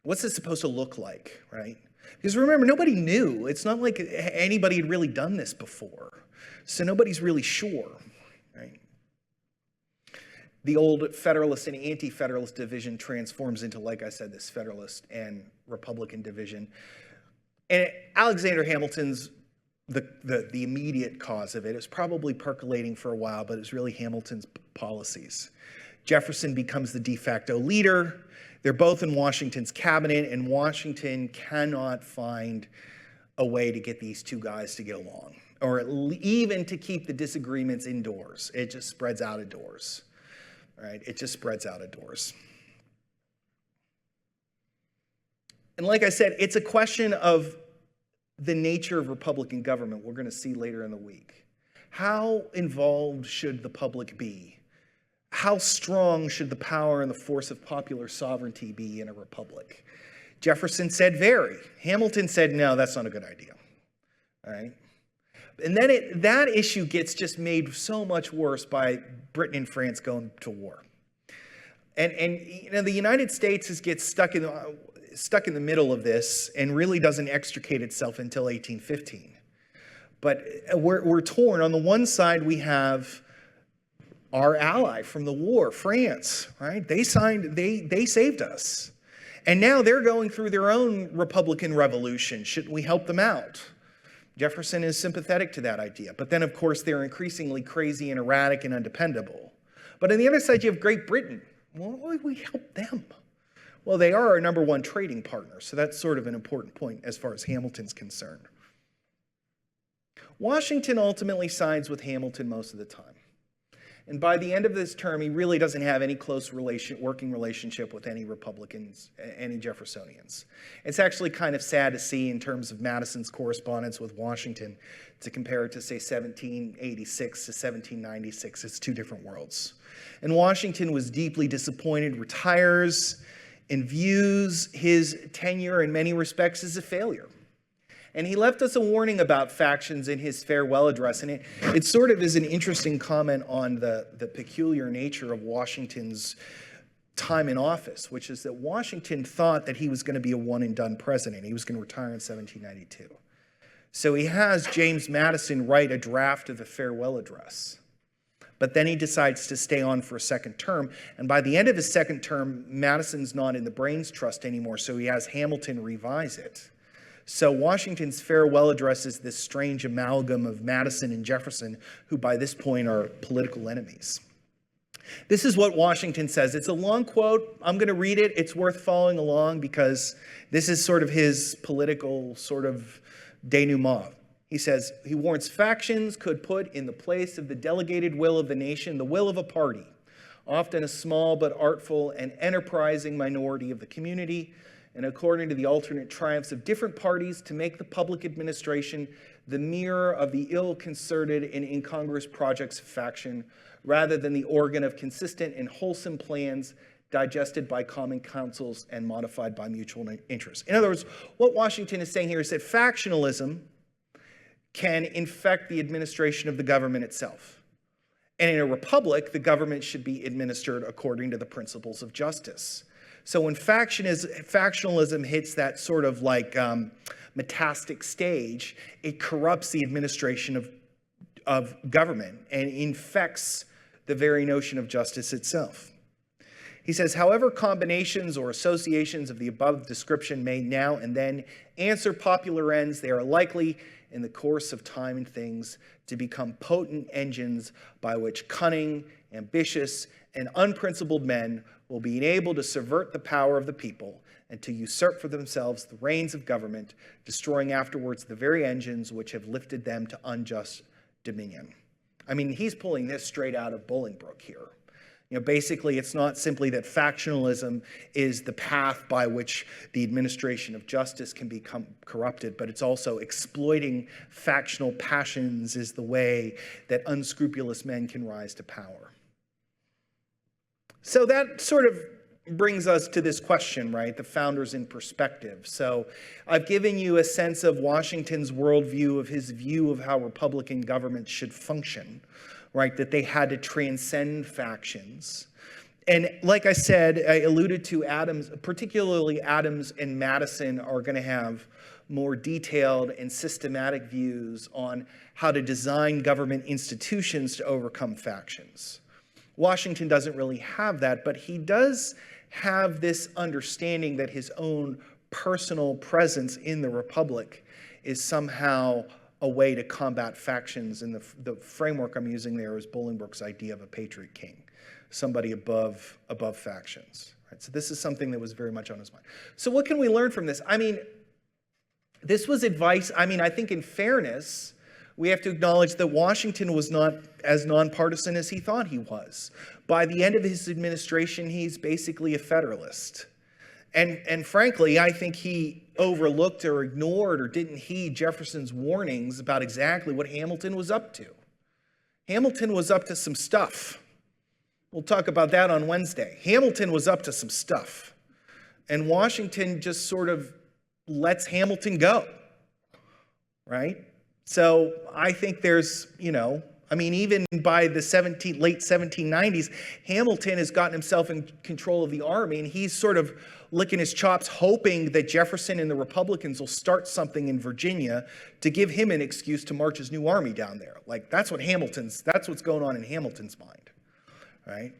what's it supposed to look like, right? Because remember, nobody knew. It's not like anybody had really done this before. So nobody's really sure, right? The old Federalist and Anti-Federalist division transforms into, like I said, this Federalist and Republican division. And Alexander Hamilton's the immediate cause of it. It's probably percolating for a while, but it's really Hamilton's policies. Jefferson becomes the de facto leader. They're both in Washington's cabinet, and Washington cannot find a way to get these two guys to get along, or even to keep the disagreements indoors. It just spreads out of doors, right? It just spreads out of doors. And like I said, it's a question of the nature of Republican government. We're going to see later in the week. How involved should the public be? How strong should the power and the force of popular sovereignty be in a republic? Jefferson said very. Hamilton said, no, that's not a good idea. All right? And then that issue gets just made so much worse by Britain and France going to war. And you know, the United States gets stuck in the middle of this and really doesn't extricate itself until 1815. But we're torn. On the one side, we have our ally from the war, France, right? They saved us. And now they're going through their own Republican revolution. Shouldn't we help them out? Jefferson is sympathetic to that idea. But then, of course, they're increasingly crazy and erratic and undependable. But on the other side, you have Great Britain. Why would we help them? Well, they are our number one trading partner, so that's sort of an important point as far as Hamilton's concerned. Washington ultimately sides with Hamilton most of the time. And by the end of this term, he really doesn't have any close working relationship with any Republicans, any Jeffersonians. It's actually kind of sad to see in terms of Madison's correspondence with Washington to compare it to, say, 1786 to 1796. It's two different worlds. And Washington was deeply disappointed, retires, and views his tenure in many respects as a failure. And he left us a warning about factions in his farewell address. And it sort of is an interesting comment on the peculiar nature of Washington's time in office, which is that Washington thought that he was going to be a one-and-done president. He was going to retire in 1792. So he has James Madison write a draft of the farewell address. But then he decides to stay on for a second term. And by the end of his second term, Madison's not in the Brains Trust anymore, so he has Hamilton revise it. So Washington's farewell address is this strange amalgam of Madison and Jefferson, who by this point are political enemies. This is what Washington says. It's a long quote. I'm going to read it. It's worth following along because this is sort of his political sort of denouement. He says, he warns factions could put in the place of the delegated will of the nation the will of a party, often a small but artful and enterprising minority of the community, and according to the alternate triumphs of different parties, to make the public administration the mirror of the ill-concerted and incongruous projects of faction, rather than the organ of consistent and wholesome plans digested by common councils and modified by mutual interest. In other words, what Washington is saying here is that factionalism can infect the administration of the government itself. And in a republic, the government should be administered according to the principles of justice. So when factionalism hits that sort of like metastastic stage, it corrupts the administration of government and infects the very notion of justice itself. He says, however combinations or associations of the above description may now and then answer popular ends, they are likely in the course of time and things to become potent engines by which cunning, ambitious, and unprincipled men will be able to subvert the power of the people and to usurp for themselves the reins of government, destroying afterwards the very engines which have lifted them to unjust dominion. I mean, he's pulling this straight out of Bolingbroke here. You know, basically, it's not simply that factionalism is the path by which the administration of justice can become corrupted, but it's also exploiting factional passions is the way that unscrupulous men can rise to power. So that sort of brings us to this question, right? The founders in perspective. So I've given you a sense of Washington's worldview, of his view of how Republican governments should function, right? That they had to transcend factions. And like I said, I alluded to Adams, particularly Adams and Madison are going to have more detailed and systematic views on how to design government institutions to overcome factions. Washington doesn't really have that, but he does have this understanding that his own personal presence in the Republic is somehow a way to combat factions. And the framework I'm using there is Bolingbroke's idea of a patriot king, somebody above factions. Right? So this is something that was very much on his mind. So what can we learn from this? I mean, This was advice. I mean, I think in fairness, we have to acknowledge that Washington was not as nonpartisan as he thought he was. By the end of his administration, he's basically a Federalist. And frankly, I think he overlooked or ignored or didn't heed Jefferson's warnings about exactly what Hamilton was up to. Hamilton was up to some stuff. We'll talk about that on Wednesday. Hamilton was up to some stuff. And Washington just sort of lets Hamilton go, right? So I think there's, even by the late 1790s, Hamilton has gotten himself in control of the army, and he's sort of licking his chops, hoping that Jefferson and the Republicans will start something in Virginia to give him an excuse to march his new army down there. Like, that's what's going on in Hamilton's mind, right?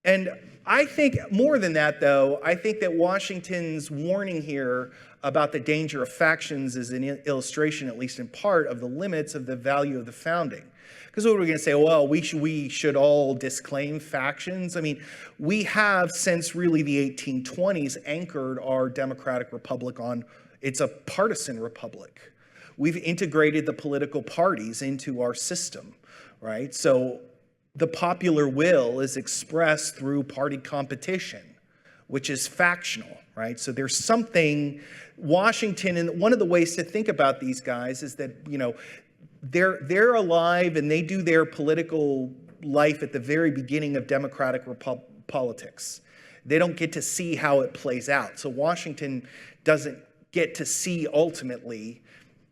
And I think more than that, though, I think that Washington's warning here about the danger of factions is an illustration, at least in part, of the limits of the value of the founding. Because what are we going to say? Well, we should all disclaim factions. I mean, we have, since really the 1820s, anchored our democratic republic on, it's a partisan republic. We've integrated the political parties into our system, right? So the popular will is expressed through party competition, which is factional, right? So there's something, Washington, and one of the ways to think about these guys is that, they're alive and they do their political life at the very beginning of democratic politics. They don't get to see how it plays out. So Washington doesn't get to see ultimately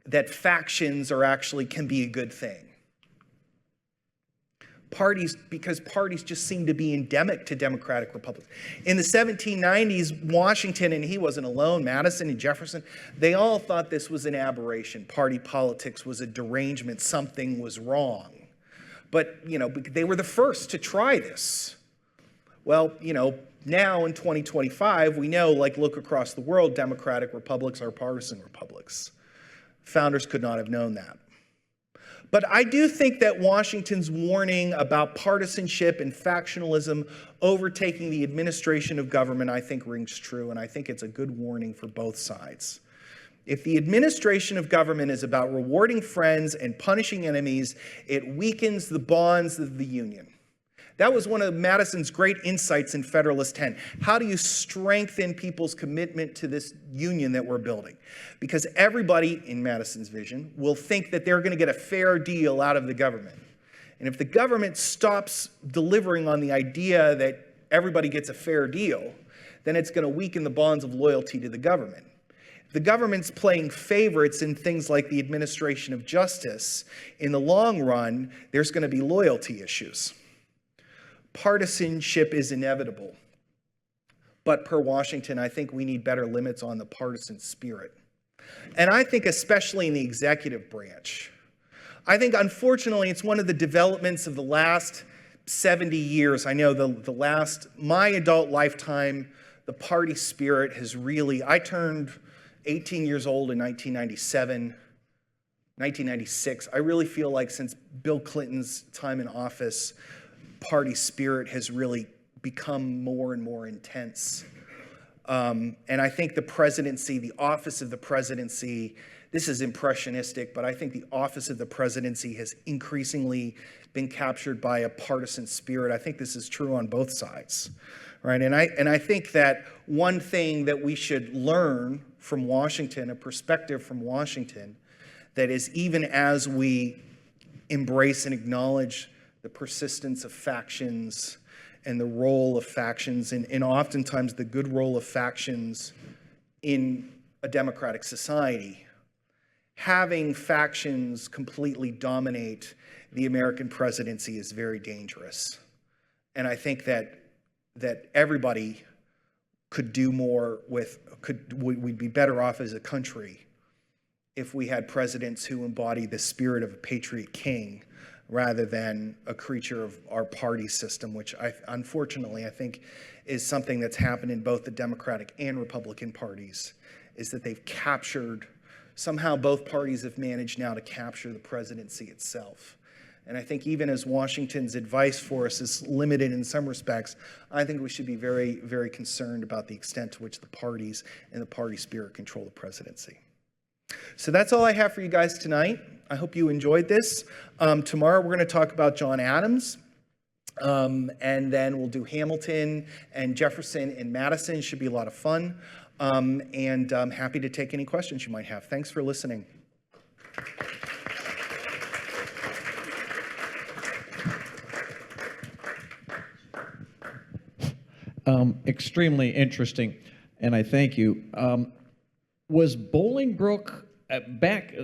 that factions can be a good thing. Because parties just seem to be endemic to democratic republics. In the 1790s, Washington, and he wasn't alone, Madison and Jefferson, they all thought this was an aberration. Party politics was a derangement. Something was wrong. But, they were the first to try this. Well, now in 2025, we know, look across the world, democratic republics are partisan republics. Founders could not have known that. But I do think that Washington's warning about partisanship and factionalism overtaking the administration of government, I think, rings true, and I think it's a good warning for both sides. If the administration of government is about rewarding friends and punishing enemies, it weakens the bonds of the Union. That was one of Madison's great insights in Federalist 10. How do you strengthen people's commitment to this union that we're building? Because everybody, in Madison's vision, will think that they're going to get a fair deal out of the government. And if the government stops delivering on the idea that everybody gets a fair deal, then it's going to weaken the bonds of loyalty to the government. If the government's playing favorites in things like the administration of justice, in the long run, there's going to be loyalty issues. Partisanship is inevitable. But per Washington, I think we need better limits on the partisan spirit. And I think especially in the executive branch. I think, unfortunately, it's one of the developments of the last 70 years. I know my adult lifetime, the party spirit has really, I turned 18 years old in 1996. I really feel like since Bill Clinton's time in office, party spirit has really become more and more intense. And I think the presidency, the office of the presidency, this is impressionistic, but I think the office of the presidency has increasingly been captured by a partisan spirit. I think this is true on both sides, right? And I think that one thing that we should learn from Washington, a perspective from Washington, that is even as we embrace and acknowledge the persistence of factions and the role of factions, and oftentimes the good role of factions in a democratic society, having factions completely dominate the American presidency is very dangerous. And I think that everybody could do more we'd be better off as a country if we had presidents who embody the spirit of a patriot king rather than a creature of our party system, which unfortunately I think is something that's happened in both the Democratic and Republican parties, is that they've captured, somehow both parties have managed now to capture the presidency itself. And I think even as Washington's advice for us is limited in some respects, I think we should be very, very concerned about the extent to which the parties and the party spirit control the presidency. So that's all I have for you guys tonight. I hope you enjoyed this. Tomorrow we're going to talk about John Adams. And then we'll do Hamilton and Jefferson and Madison. Should be a lot of fun. And I'm happy to take any questions you might have. Thanks for listening. Extremely interesting, and I thank you. Was Bolingbroke,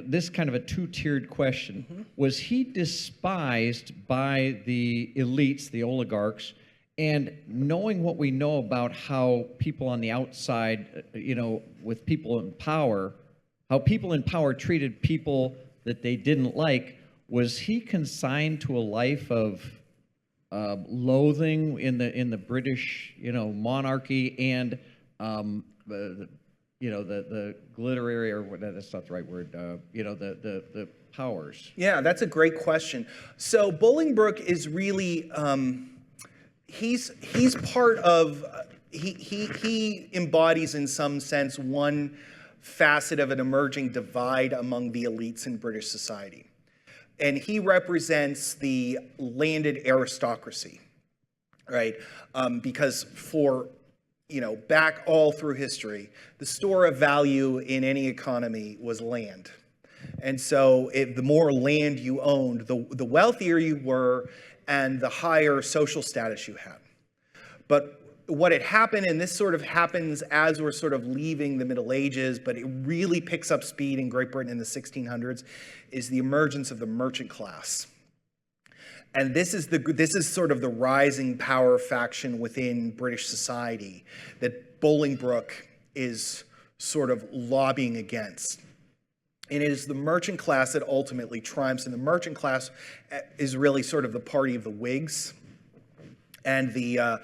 this kind of a two-tiered question, was he despised by the elites, the oligarchs, and knowing what we know about how people on the outside, with people in power, how people in power treated people that they didn't like, was he consigned to a life of loathing in the British, monarchy and the glitterary, or that's not the right word, the powers? Yeah, that's a great question. So Bolingbroke is really, he's part of, he embodies in some sense one facet of an emerging divide among the elites in British society. And he represents the landed aristocracy, right? Because for, back all through history, the store of value in any economy was land. And so the more land you owned, the wealthier you were and the higher social status you had. But what had happened, and this sort of happens as we're sort of leaving the Middle Ages, but it really picks up speed in Great Britain in the 1600s, is the emergence of the merchant class. And this is sort of the rising power faction within British society that Bolingbroke is sort of lobbying against. And it is the merchant class that ultimately triumphs, and the merchant class is really sort of the party of the Whigs. And the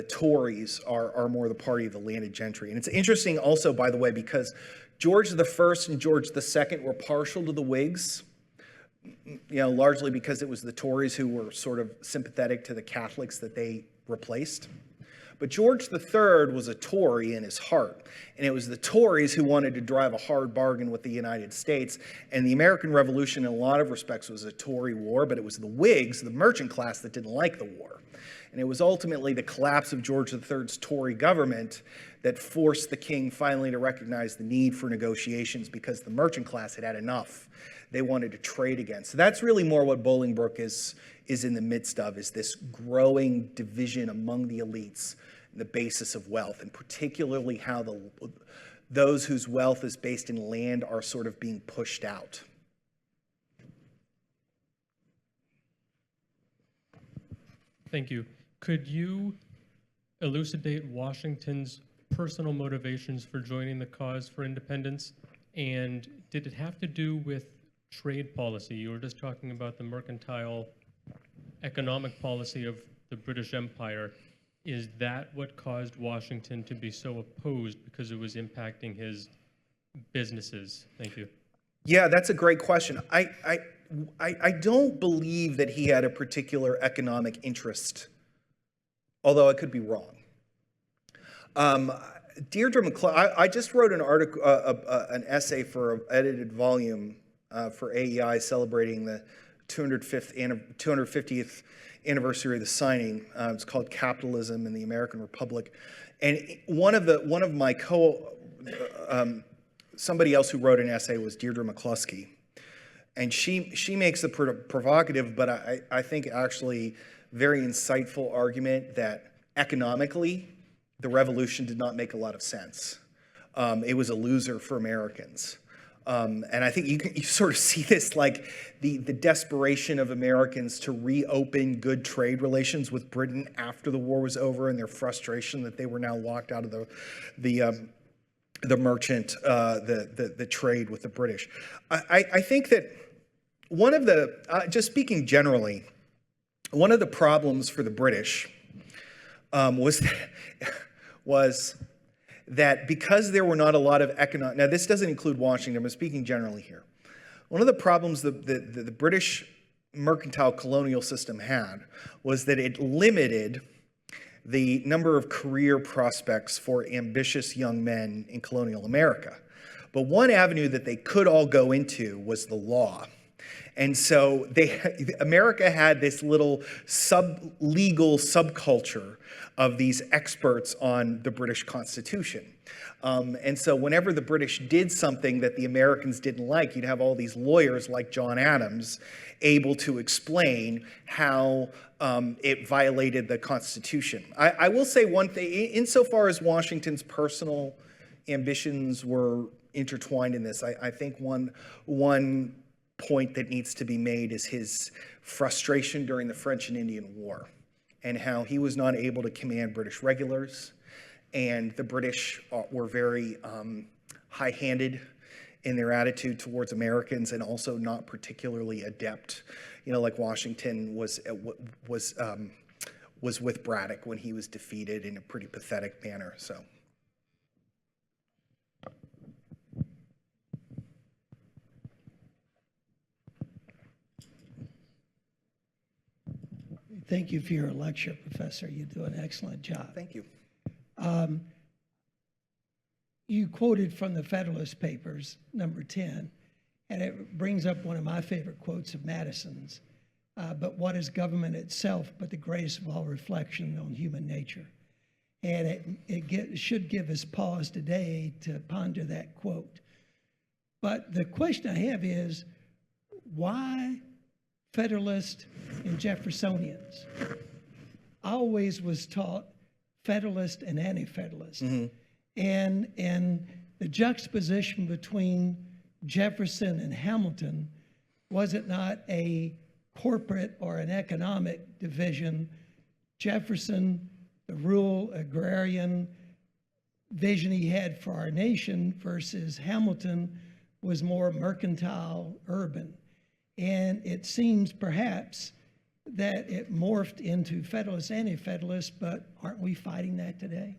Tories are more the party of the landed gentry. And it's interesting also, by the way, because George I and George II were partial to the Whigs, largely because it was the Tories who were sort of sympathetic to the Catholics that they replaced. But George III was a Tory in his heart, and it was the Tories who wanted to drive a hard bargain with the United States. And the American Revolution, in a lot of respects, was a Tory war, but it was the Whigs, the merchant class, that didn't like the war. And it was ultimately the collapse of George III's Tory government that forced the king finally to recognize the need for negotiations, because the merchant class had had enough. They wanted to trade again. So that's really more what Bolingbroke is in the midst of, is this growing division among the elites, the basis of wealth, and particularly how those whose wealth is based in land are sort of being pushed out. Thank you. Could you elucidate Washington's personal motivations for joining the cause for independence? And did it have to do with trade policy? You were just talking about the mercantile economic policy of the British Empire. Is that what caused Washington to be so opposed, because it was impacting his businesses? Thank you. Yeah, that's a great question. I don't believe that he had a particular economic interest, although I could be wrong. Deirdre McCloskey, I just wrote an article, an essay for an edited volume for AEI celebrating the 250th anniversary of the signing. It's called "Capitalism in the American Republic," and one of my somebody else who wrote an essay was Deirdre McCloskey, and she makes a provocative, but I think actually very insightful argument that economically the revolution did not make a lot of sense. It was a loser for Americans. And I think you sort of see this, like the desperation of Americans to reopen good trade relations with Britain after the war was over, and their frustration that they were now locked out of the merchant, the trade with the British. I think that one of the, just speaking generally, one of the problems for the British was that because there were not a lot of economic, now this doesn't include Washington, I'm speaking generally here. One of the problems the British mercantile colonial system had was that it limited the number of career prospects for ambitious young men in colonial America. But one avenue that they could all go into was the law. And so America had this little legal subculture of these experts on the British Constitution. And so whenever the British did something that the Americans didn't like, you'd have all these lawyers like John Adams able to explain how it violated the Constitution. I will say one thing, insofar as Washington's personal ambitions were intertwined in this, I think one point that needs to be made is his frustration during the French and Indian War, and how he was not able to command British regulars, and the British were very high-handed in their attitude towards Americans, and also not particularly adept. You know, like Washington was with Braddock when he was defeated in a pretty pathetic manner. So. Thank you for your lecture, Professor. You do an excellent job. Thank you. You quoted from the Federalist Papers, number 10, and it brings up one of my favorite quotes of Madison's. But what is government itself but the greatest of all reflection on human nature? And it should give us pause today to ponder that quote. But the question I have is, why Federalist and Jeffersonians? I always was taught Federalist and Anti-Federalist. Mm-hmm. And the juxtaposition between Jefferson and Hamilton, was it not a corporate or an economic division? Jefferson, the rural agrarian vision he had for our nation, versus Hamilton was more mercantile, urban. And it seems perhaps that it morphed into Federalist, Anti-Federalist, but aren't we fighting that today?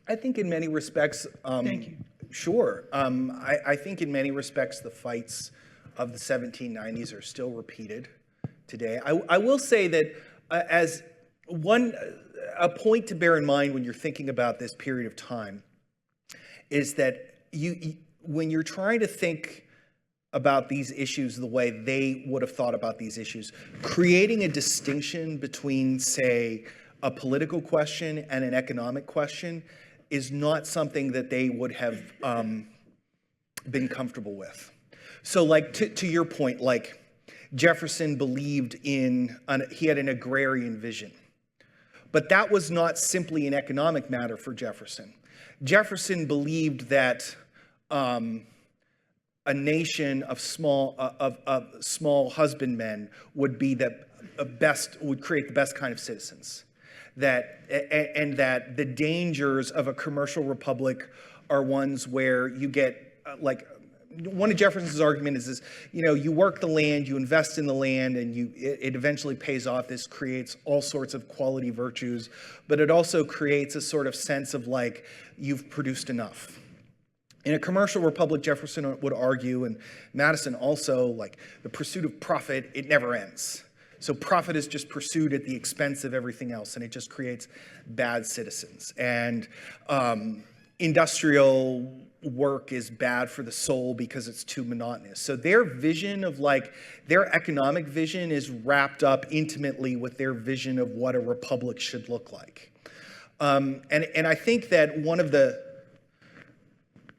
I think in many respects, Thank you. Sure. I think in many respects the fights of the 1790s are still repeated today. I will say that as a point to bear in mind when you're thinking about this period of time is that when you're trying to think about these issues the way they would have thought about these issues, creating a distinction between, say, a political question and an economic question is not something that they would have been comfortable with. So like to your point, like Jefferson believed he had an agrarian vision, but that was not simply an economic matter for Jefferson. Jefferson believed that a nation of small husbandmen would be would create the best kind of citizens. And that the dangers of a commercial republic are ones where you get one of Jefferson's arguments is, you work the land, you invest in the land, and it eventually pays off. This creates all sorts of quality virtues, but it also creates a sort of sense of like, you've produced enough. In a commercial republic, Jefferson would argue, and Madison also, like the pursuit of profit, it never ends. So profit is just pursued at the expense of everything else, and it just creates bad citizens. And industrial work is bad for the soul because it's too monotonous. So their vision of their economic vision is wrapped up intimately with their vision of what a republic should look like. And I think that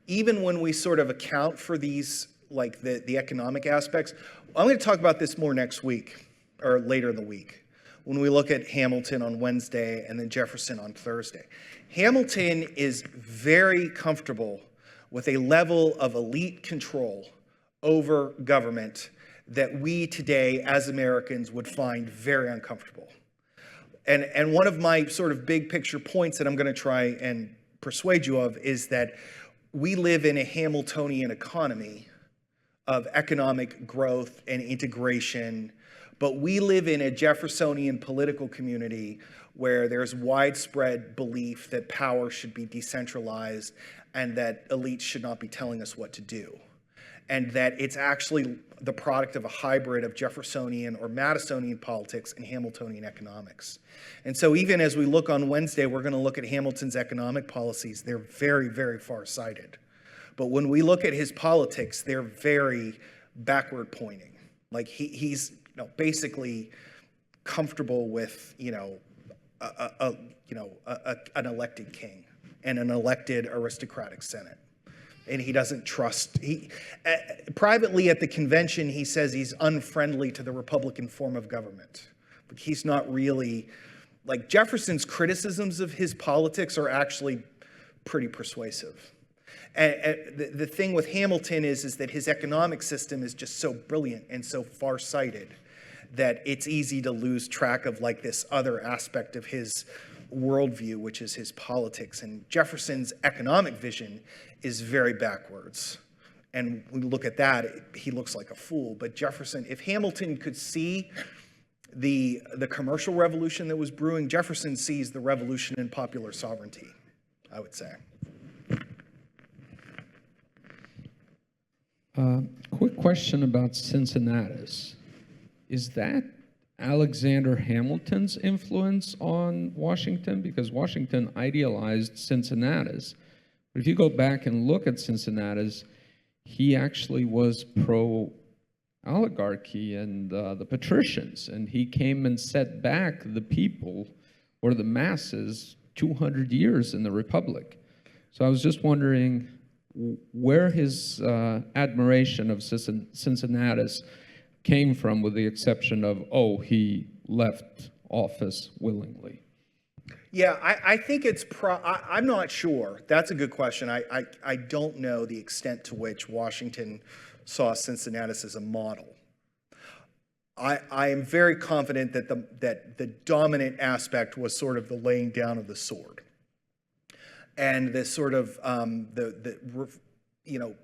even when we sort of account for these, like the economic aspects, I'm going to talk about this more next week, or later in the week, when we look at Hamilton on Wednesday and then Jefferson on Thursday. Hamilton is very comfortable with a level of elite control over government that we today as Americans would find very uncomfortable. And one of my sort of big picture points that I'm going to try and persuade you of is that we live in a Hamiltonian economy of economic growth and integration, but we live in a Jeffersonian political community where there's widespread belief that power should be decentralized and that elites should not be telling us what to do. And that it's actually the product of a hybrid of Jeffersonian or Madisonian politics and Hamiltonian economics. And so even as we look on Wednesday, we're going to look at Hamilton's economic policies. They're very, very far-sighted. But when we look at his politics, they're very backward pointing. Like he's basically comfortable with an elected king and an elected aristocratic Senate. And he doesn't trust, privately at the convention, he says he's unfriendly to the Republican form of government. But he's not really, like Jefferson's criticisms of his politics are actually pretty persuasive. And the thing with Hamilton is that his economic system is just so brilliant and so far-sighted that it's easy to lose track of like this other aspect of his worldview, which is his politics. And Jefferson's economic vision is very backwards. And when we look at that, he looks like a fool. But Jefferson, if Hamilton could see the commercial revolution that was brewing, Jefferson sees the revolution in popular sovereignty, I would say. Quick question about Cincinnatus. Is that Alexander Hamilton's influence on Washington? Because Washington idealized Cincinnatus. But if you go back and look at Cincinnatus, he actually was pro-oligarchy and the patricians, and he came and set back the people or the masses 200 years in the Republic. So I was just wondering where his admiration of Cincinnatus came from, with the exception of, he left office willingly. Yeah, I think it's I'm not sure. That's a good question. I don't know the extent to which Washington saw Cincinnatus as a model. I am very confident that the dominant aspect was sort of the laying down of the sword, and this sort of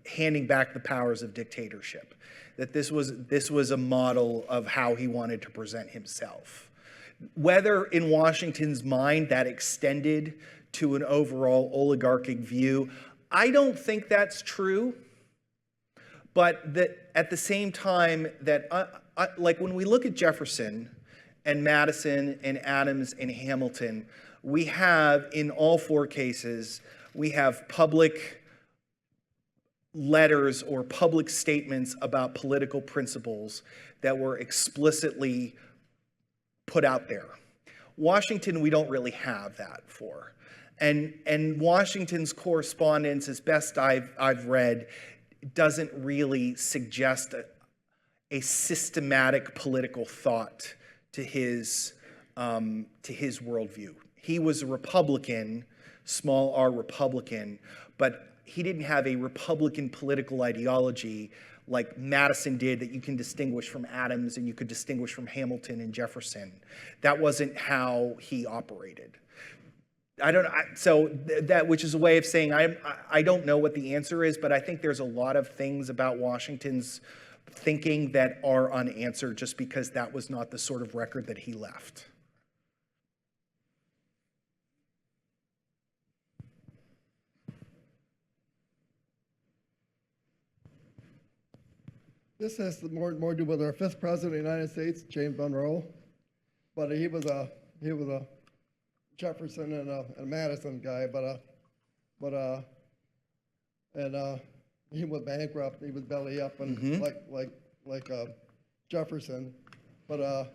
handing back the powers of dictatorship. That this was a model of how he wanted to present himself. Whether in Washington's mind that extended to an overall oligarchic view, I don't think that's true. But that at the same time, that like when we look at Jefferson and Madison and Adams and Hamilton, we have in all four cases, we have public letters or public statements about political principles that were explicitly put out there. Washington, we don't really have that for. And Washington's correspondence, as best I've read, doesn't really suggest a systematic political thought to his worldview. He was a Republican, small r Republican, but he didn't have a Republican political ideology like Madison did that you can distinguish from Adams and you could distinguish from Hamilton and Jefferson. That wasn't how he operated. Which is a way of saying I don't know what the answer is, but I think there's a lot of things about Washington's thinking that are unanswered just because that was not the sort of record that he left. This has more to do with our fifth president of the United States, James Monroe, but he was a Jefferson and a Madison guy, and he was bankrupt. He was belly up, and like Jefferson, but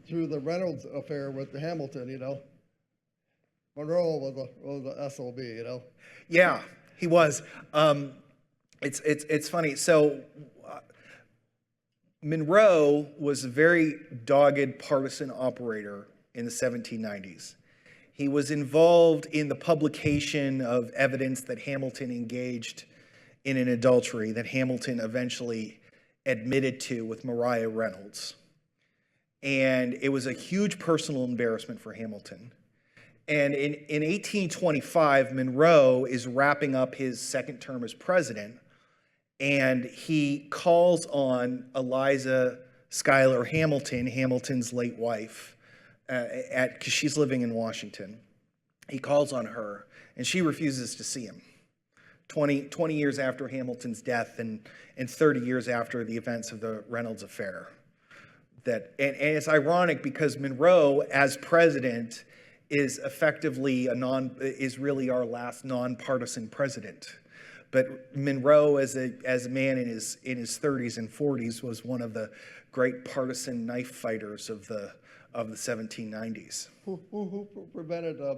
through the Reynolds affair with the Hamilton, Monroe was a SOB, Yeah, he was. It's funny. So Monroe was a very dogged partisan operator in the 1790s. He was involved in the publication of evidence that Hamilton engaged in an adultery that Hamilton eventually admitted to with Maria Reynolds. And it was a huge personal embarrassment for Hamilton. And in 1825, Monroe is wrapping up his second term as president, and he calls on Eliza Schuyler Hamilton, Hamilton's late wife, because she's living in Washington. He calls on her, and she refuses to see him. 20 years after Hamilton's death and 30 years after the events of the Reynolds affair. And it's ironic because Monroe, as president, is effectively is really our last nonpartisan president. But Monroe, as a man in his 30s and 40s, was one of the great partisan knife fighters of the 1790s. Who prevented a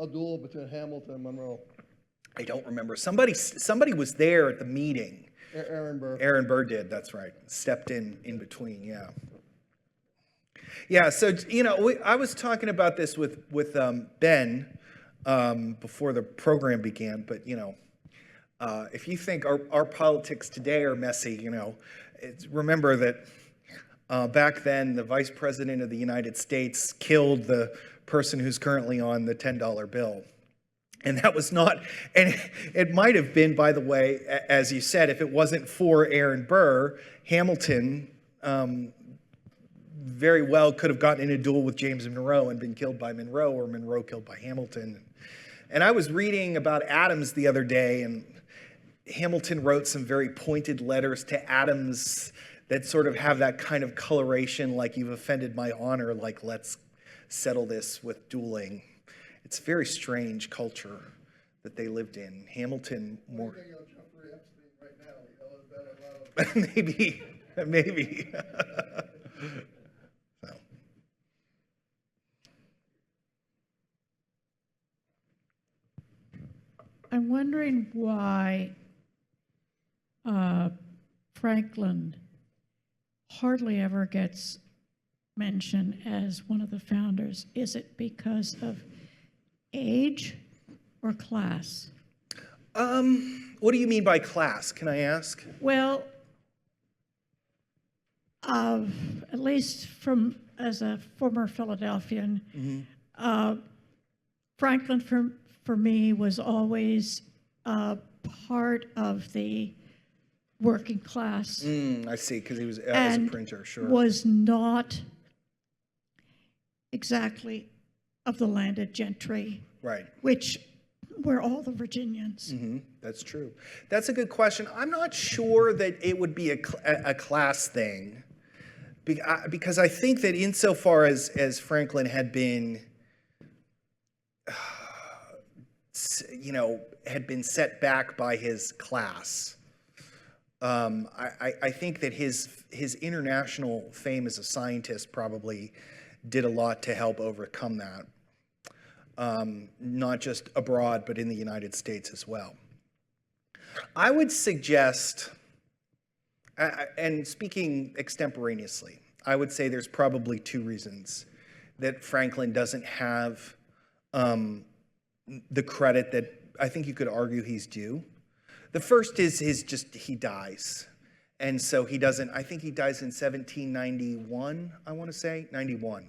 duel between Hamilton and Monroe? I don't remember. Somebody was there at the meeting. Aaron Burr. Aaron Burr did. That's right. Stepped in between. Yeah. Yeah. So I was talking about this with Ben before the program began. But if you think our politics today are messy, remember that back then the Vice President of the United States killed the person who's currently on the $10 bill. And that was not, and it might have been, by the way, as you said, if it wasn't for Aaron Burr, Hamilton very well could have gotten in a duel with James Monroe and been killed by Monroe, or Monroe killed by Hamilton. And I was reading about Adams the other day, and Hamilton wrote some very pointed letters to Adams that sort of have that kind of coloration, like, you've offended my honor, like, let's settle this with dueling. It's a very strange culture that they lived in. Hamilton more. Maybe. So. I'm wondering why Franklin hardly ever gets mentioned as one of the founders. Is it because of age or class? What do you mean by class, can I ask? Well, at least as a former Philadelphian, Franklin for me was always part of the working class. I see, because he was as a printer, sure. Was not exactly of the landed gentry, right? Which were all the Virginians. That's true. That's a good question. I'm not sure that it would be a class thing, because I think that insofar as Franklin had been, had been set back by his class, I think that his international fame as a scientist probably did a lot to help overcome that. Not just abroad, but in the United States as well. I would suggest, and speaking extemporaneously, I would say there's probably two reasons that Franklin doesn't have the credit that I think you could argue he's due. The first is he dies. And so he doesn't, I think he dies in 1791, I want to say, 91.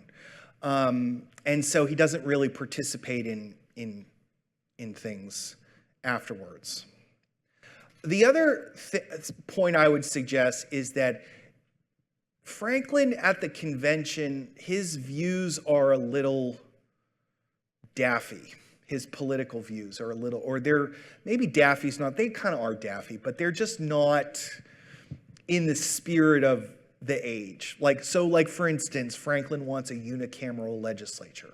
And so he doesn't really participate in things afterwards. The other point I would suggest is that Franklin at the convention, his views are a little daffy. His political views are a little, or they're, maybe daffy's not, they kind of are daffy, but they're just not in the spirit of the age. Like for instance, Franklin wants a unicameral legislature.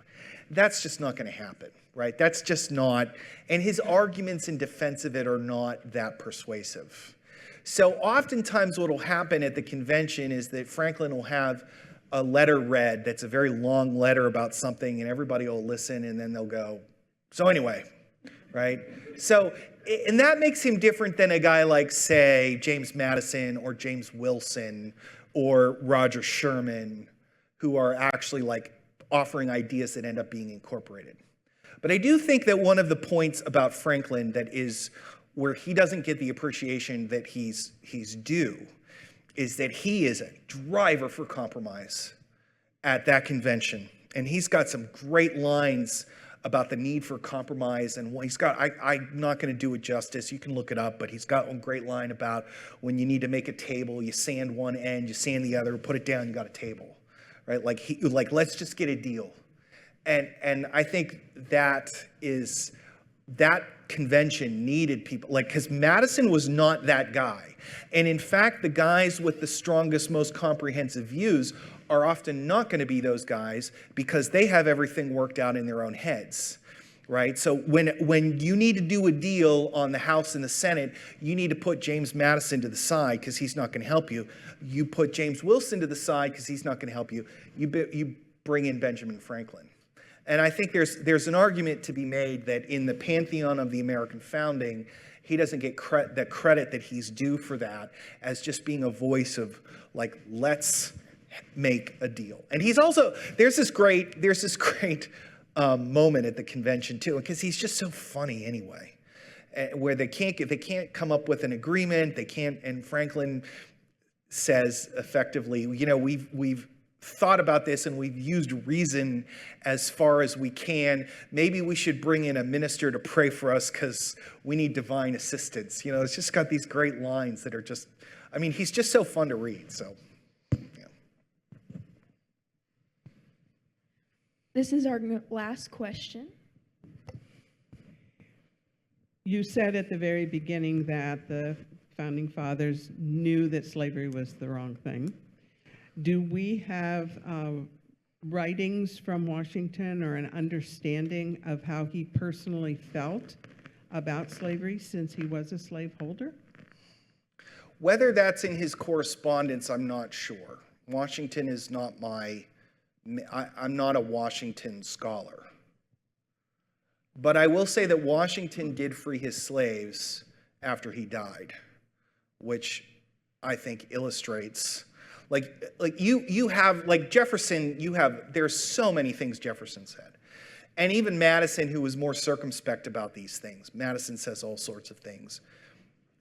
That's just not going to happen, right? That's just not, and his arguments in defense of it are not that persuasive. So oftentimes what will happen at the convention is that Franklin will have a letter read that's a very long letter about something, and everybody will listen, and then they'll go, so anyway, right? So, and that makes him different than a guy like, say, James Madison or James Wilson or Roger Sherman, who are actually like offering ideas that end up being incorporated. But I do think that one of the points about Franklin that is where he doesn't get the appreciation that he's due is that he is a driver for compromise at that convention. And he's got some great lines about the need for compromise, and he's got, I'm not going to do it justice, you can look it up, but he's got one great line about when you need to make a table, you sand one end, you sand the other, put it down, you got a table, right? Like let's just get a deal. And I think that convention needed people, like, because Madison was not that guy. And in fact, the guys with the strongest, most comprehensive views are often not going to be those guys because they have everything worked out in their own heads. right? So when you need to do a deal on the House and the Senate, you need to put James Madison to the side because he's not going to help you. You put James Wilson to the side because he's not going to help you. You bring in Benjamin Franklin. And I think there's an argument to be made that in the pantheon of the American founding, he doesn't get the credit that he's due for that as just being a voice of like, let's make a deal. And he's also, there's this great moment at the convention too, because he's just so funny anyway, where they can't come up with an agreement, and Franklin says effectively, you know, we've thought about this and we've used reason as far as we can. Maybe we should bring in a minister to pray for us because we need divine assistance. You know, it's just got these great lines that are just, I mean, he's just so fun to read, so. This is our last question. You said at the very beginning that the Founding Fathers knew that slavery was the wrong thing. Do we have writings from Washington or an understanding of how he personally felt about slavery since he was a slaveholder? Whether that's in his correspondence, I'm not sure. Washington is not I'm not a Washington scholar. But I will say that Washington did free his slaves after he died, which I think illustrates, like you have, like Jefferson, there's so many things Jefferson said. And even Madison, who was more circumspect about these things, Madison says all sorts of things.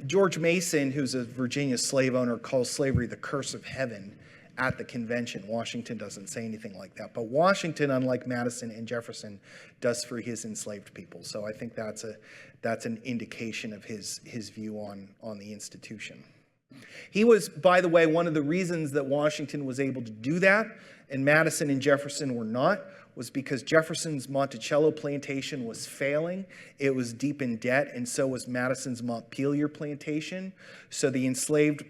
George Mason, who's a Virginia slave owner, calls slavery the curse of heaven at the convention. Washington doesn't say anything like that. But Washington, unlike Madison and Jefferson, does free his enslaved people. So I think that's an indication of his view on the institution. He was, by the way, one of the reasons that Washington was able to do that, and Madison and Jefferson were not, was because Jefferson's Monticello plantation was failing. It was deep in debt, and so was Madison's Montpelier plantation. So the enslaved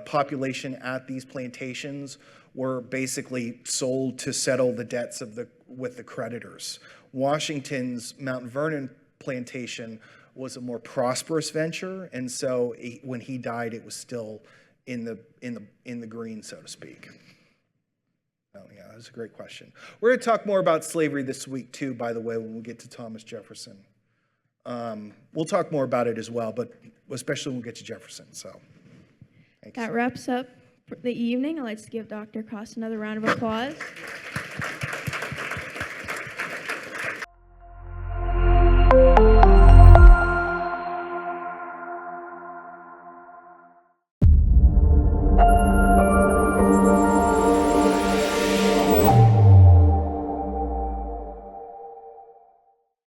population at these plantations were basically sold to settle the debts with the creditors. Washington's Mount Vernon plantation was a more prosperous venture, and so when he died, it was still in the green, so to speak. Oh yeah, that's a great question. We're going to talk more about slavery this week too, by the way, when we get to Thomas Jefferson. We'll talk more about it as well, but especially when we get to Jefferson. So, thanks. That wraps up the evening. I'd like to give Dr. Koss another round of applause.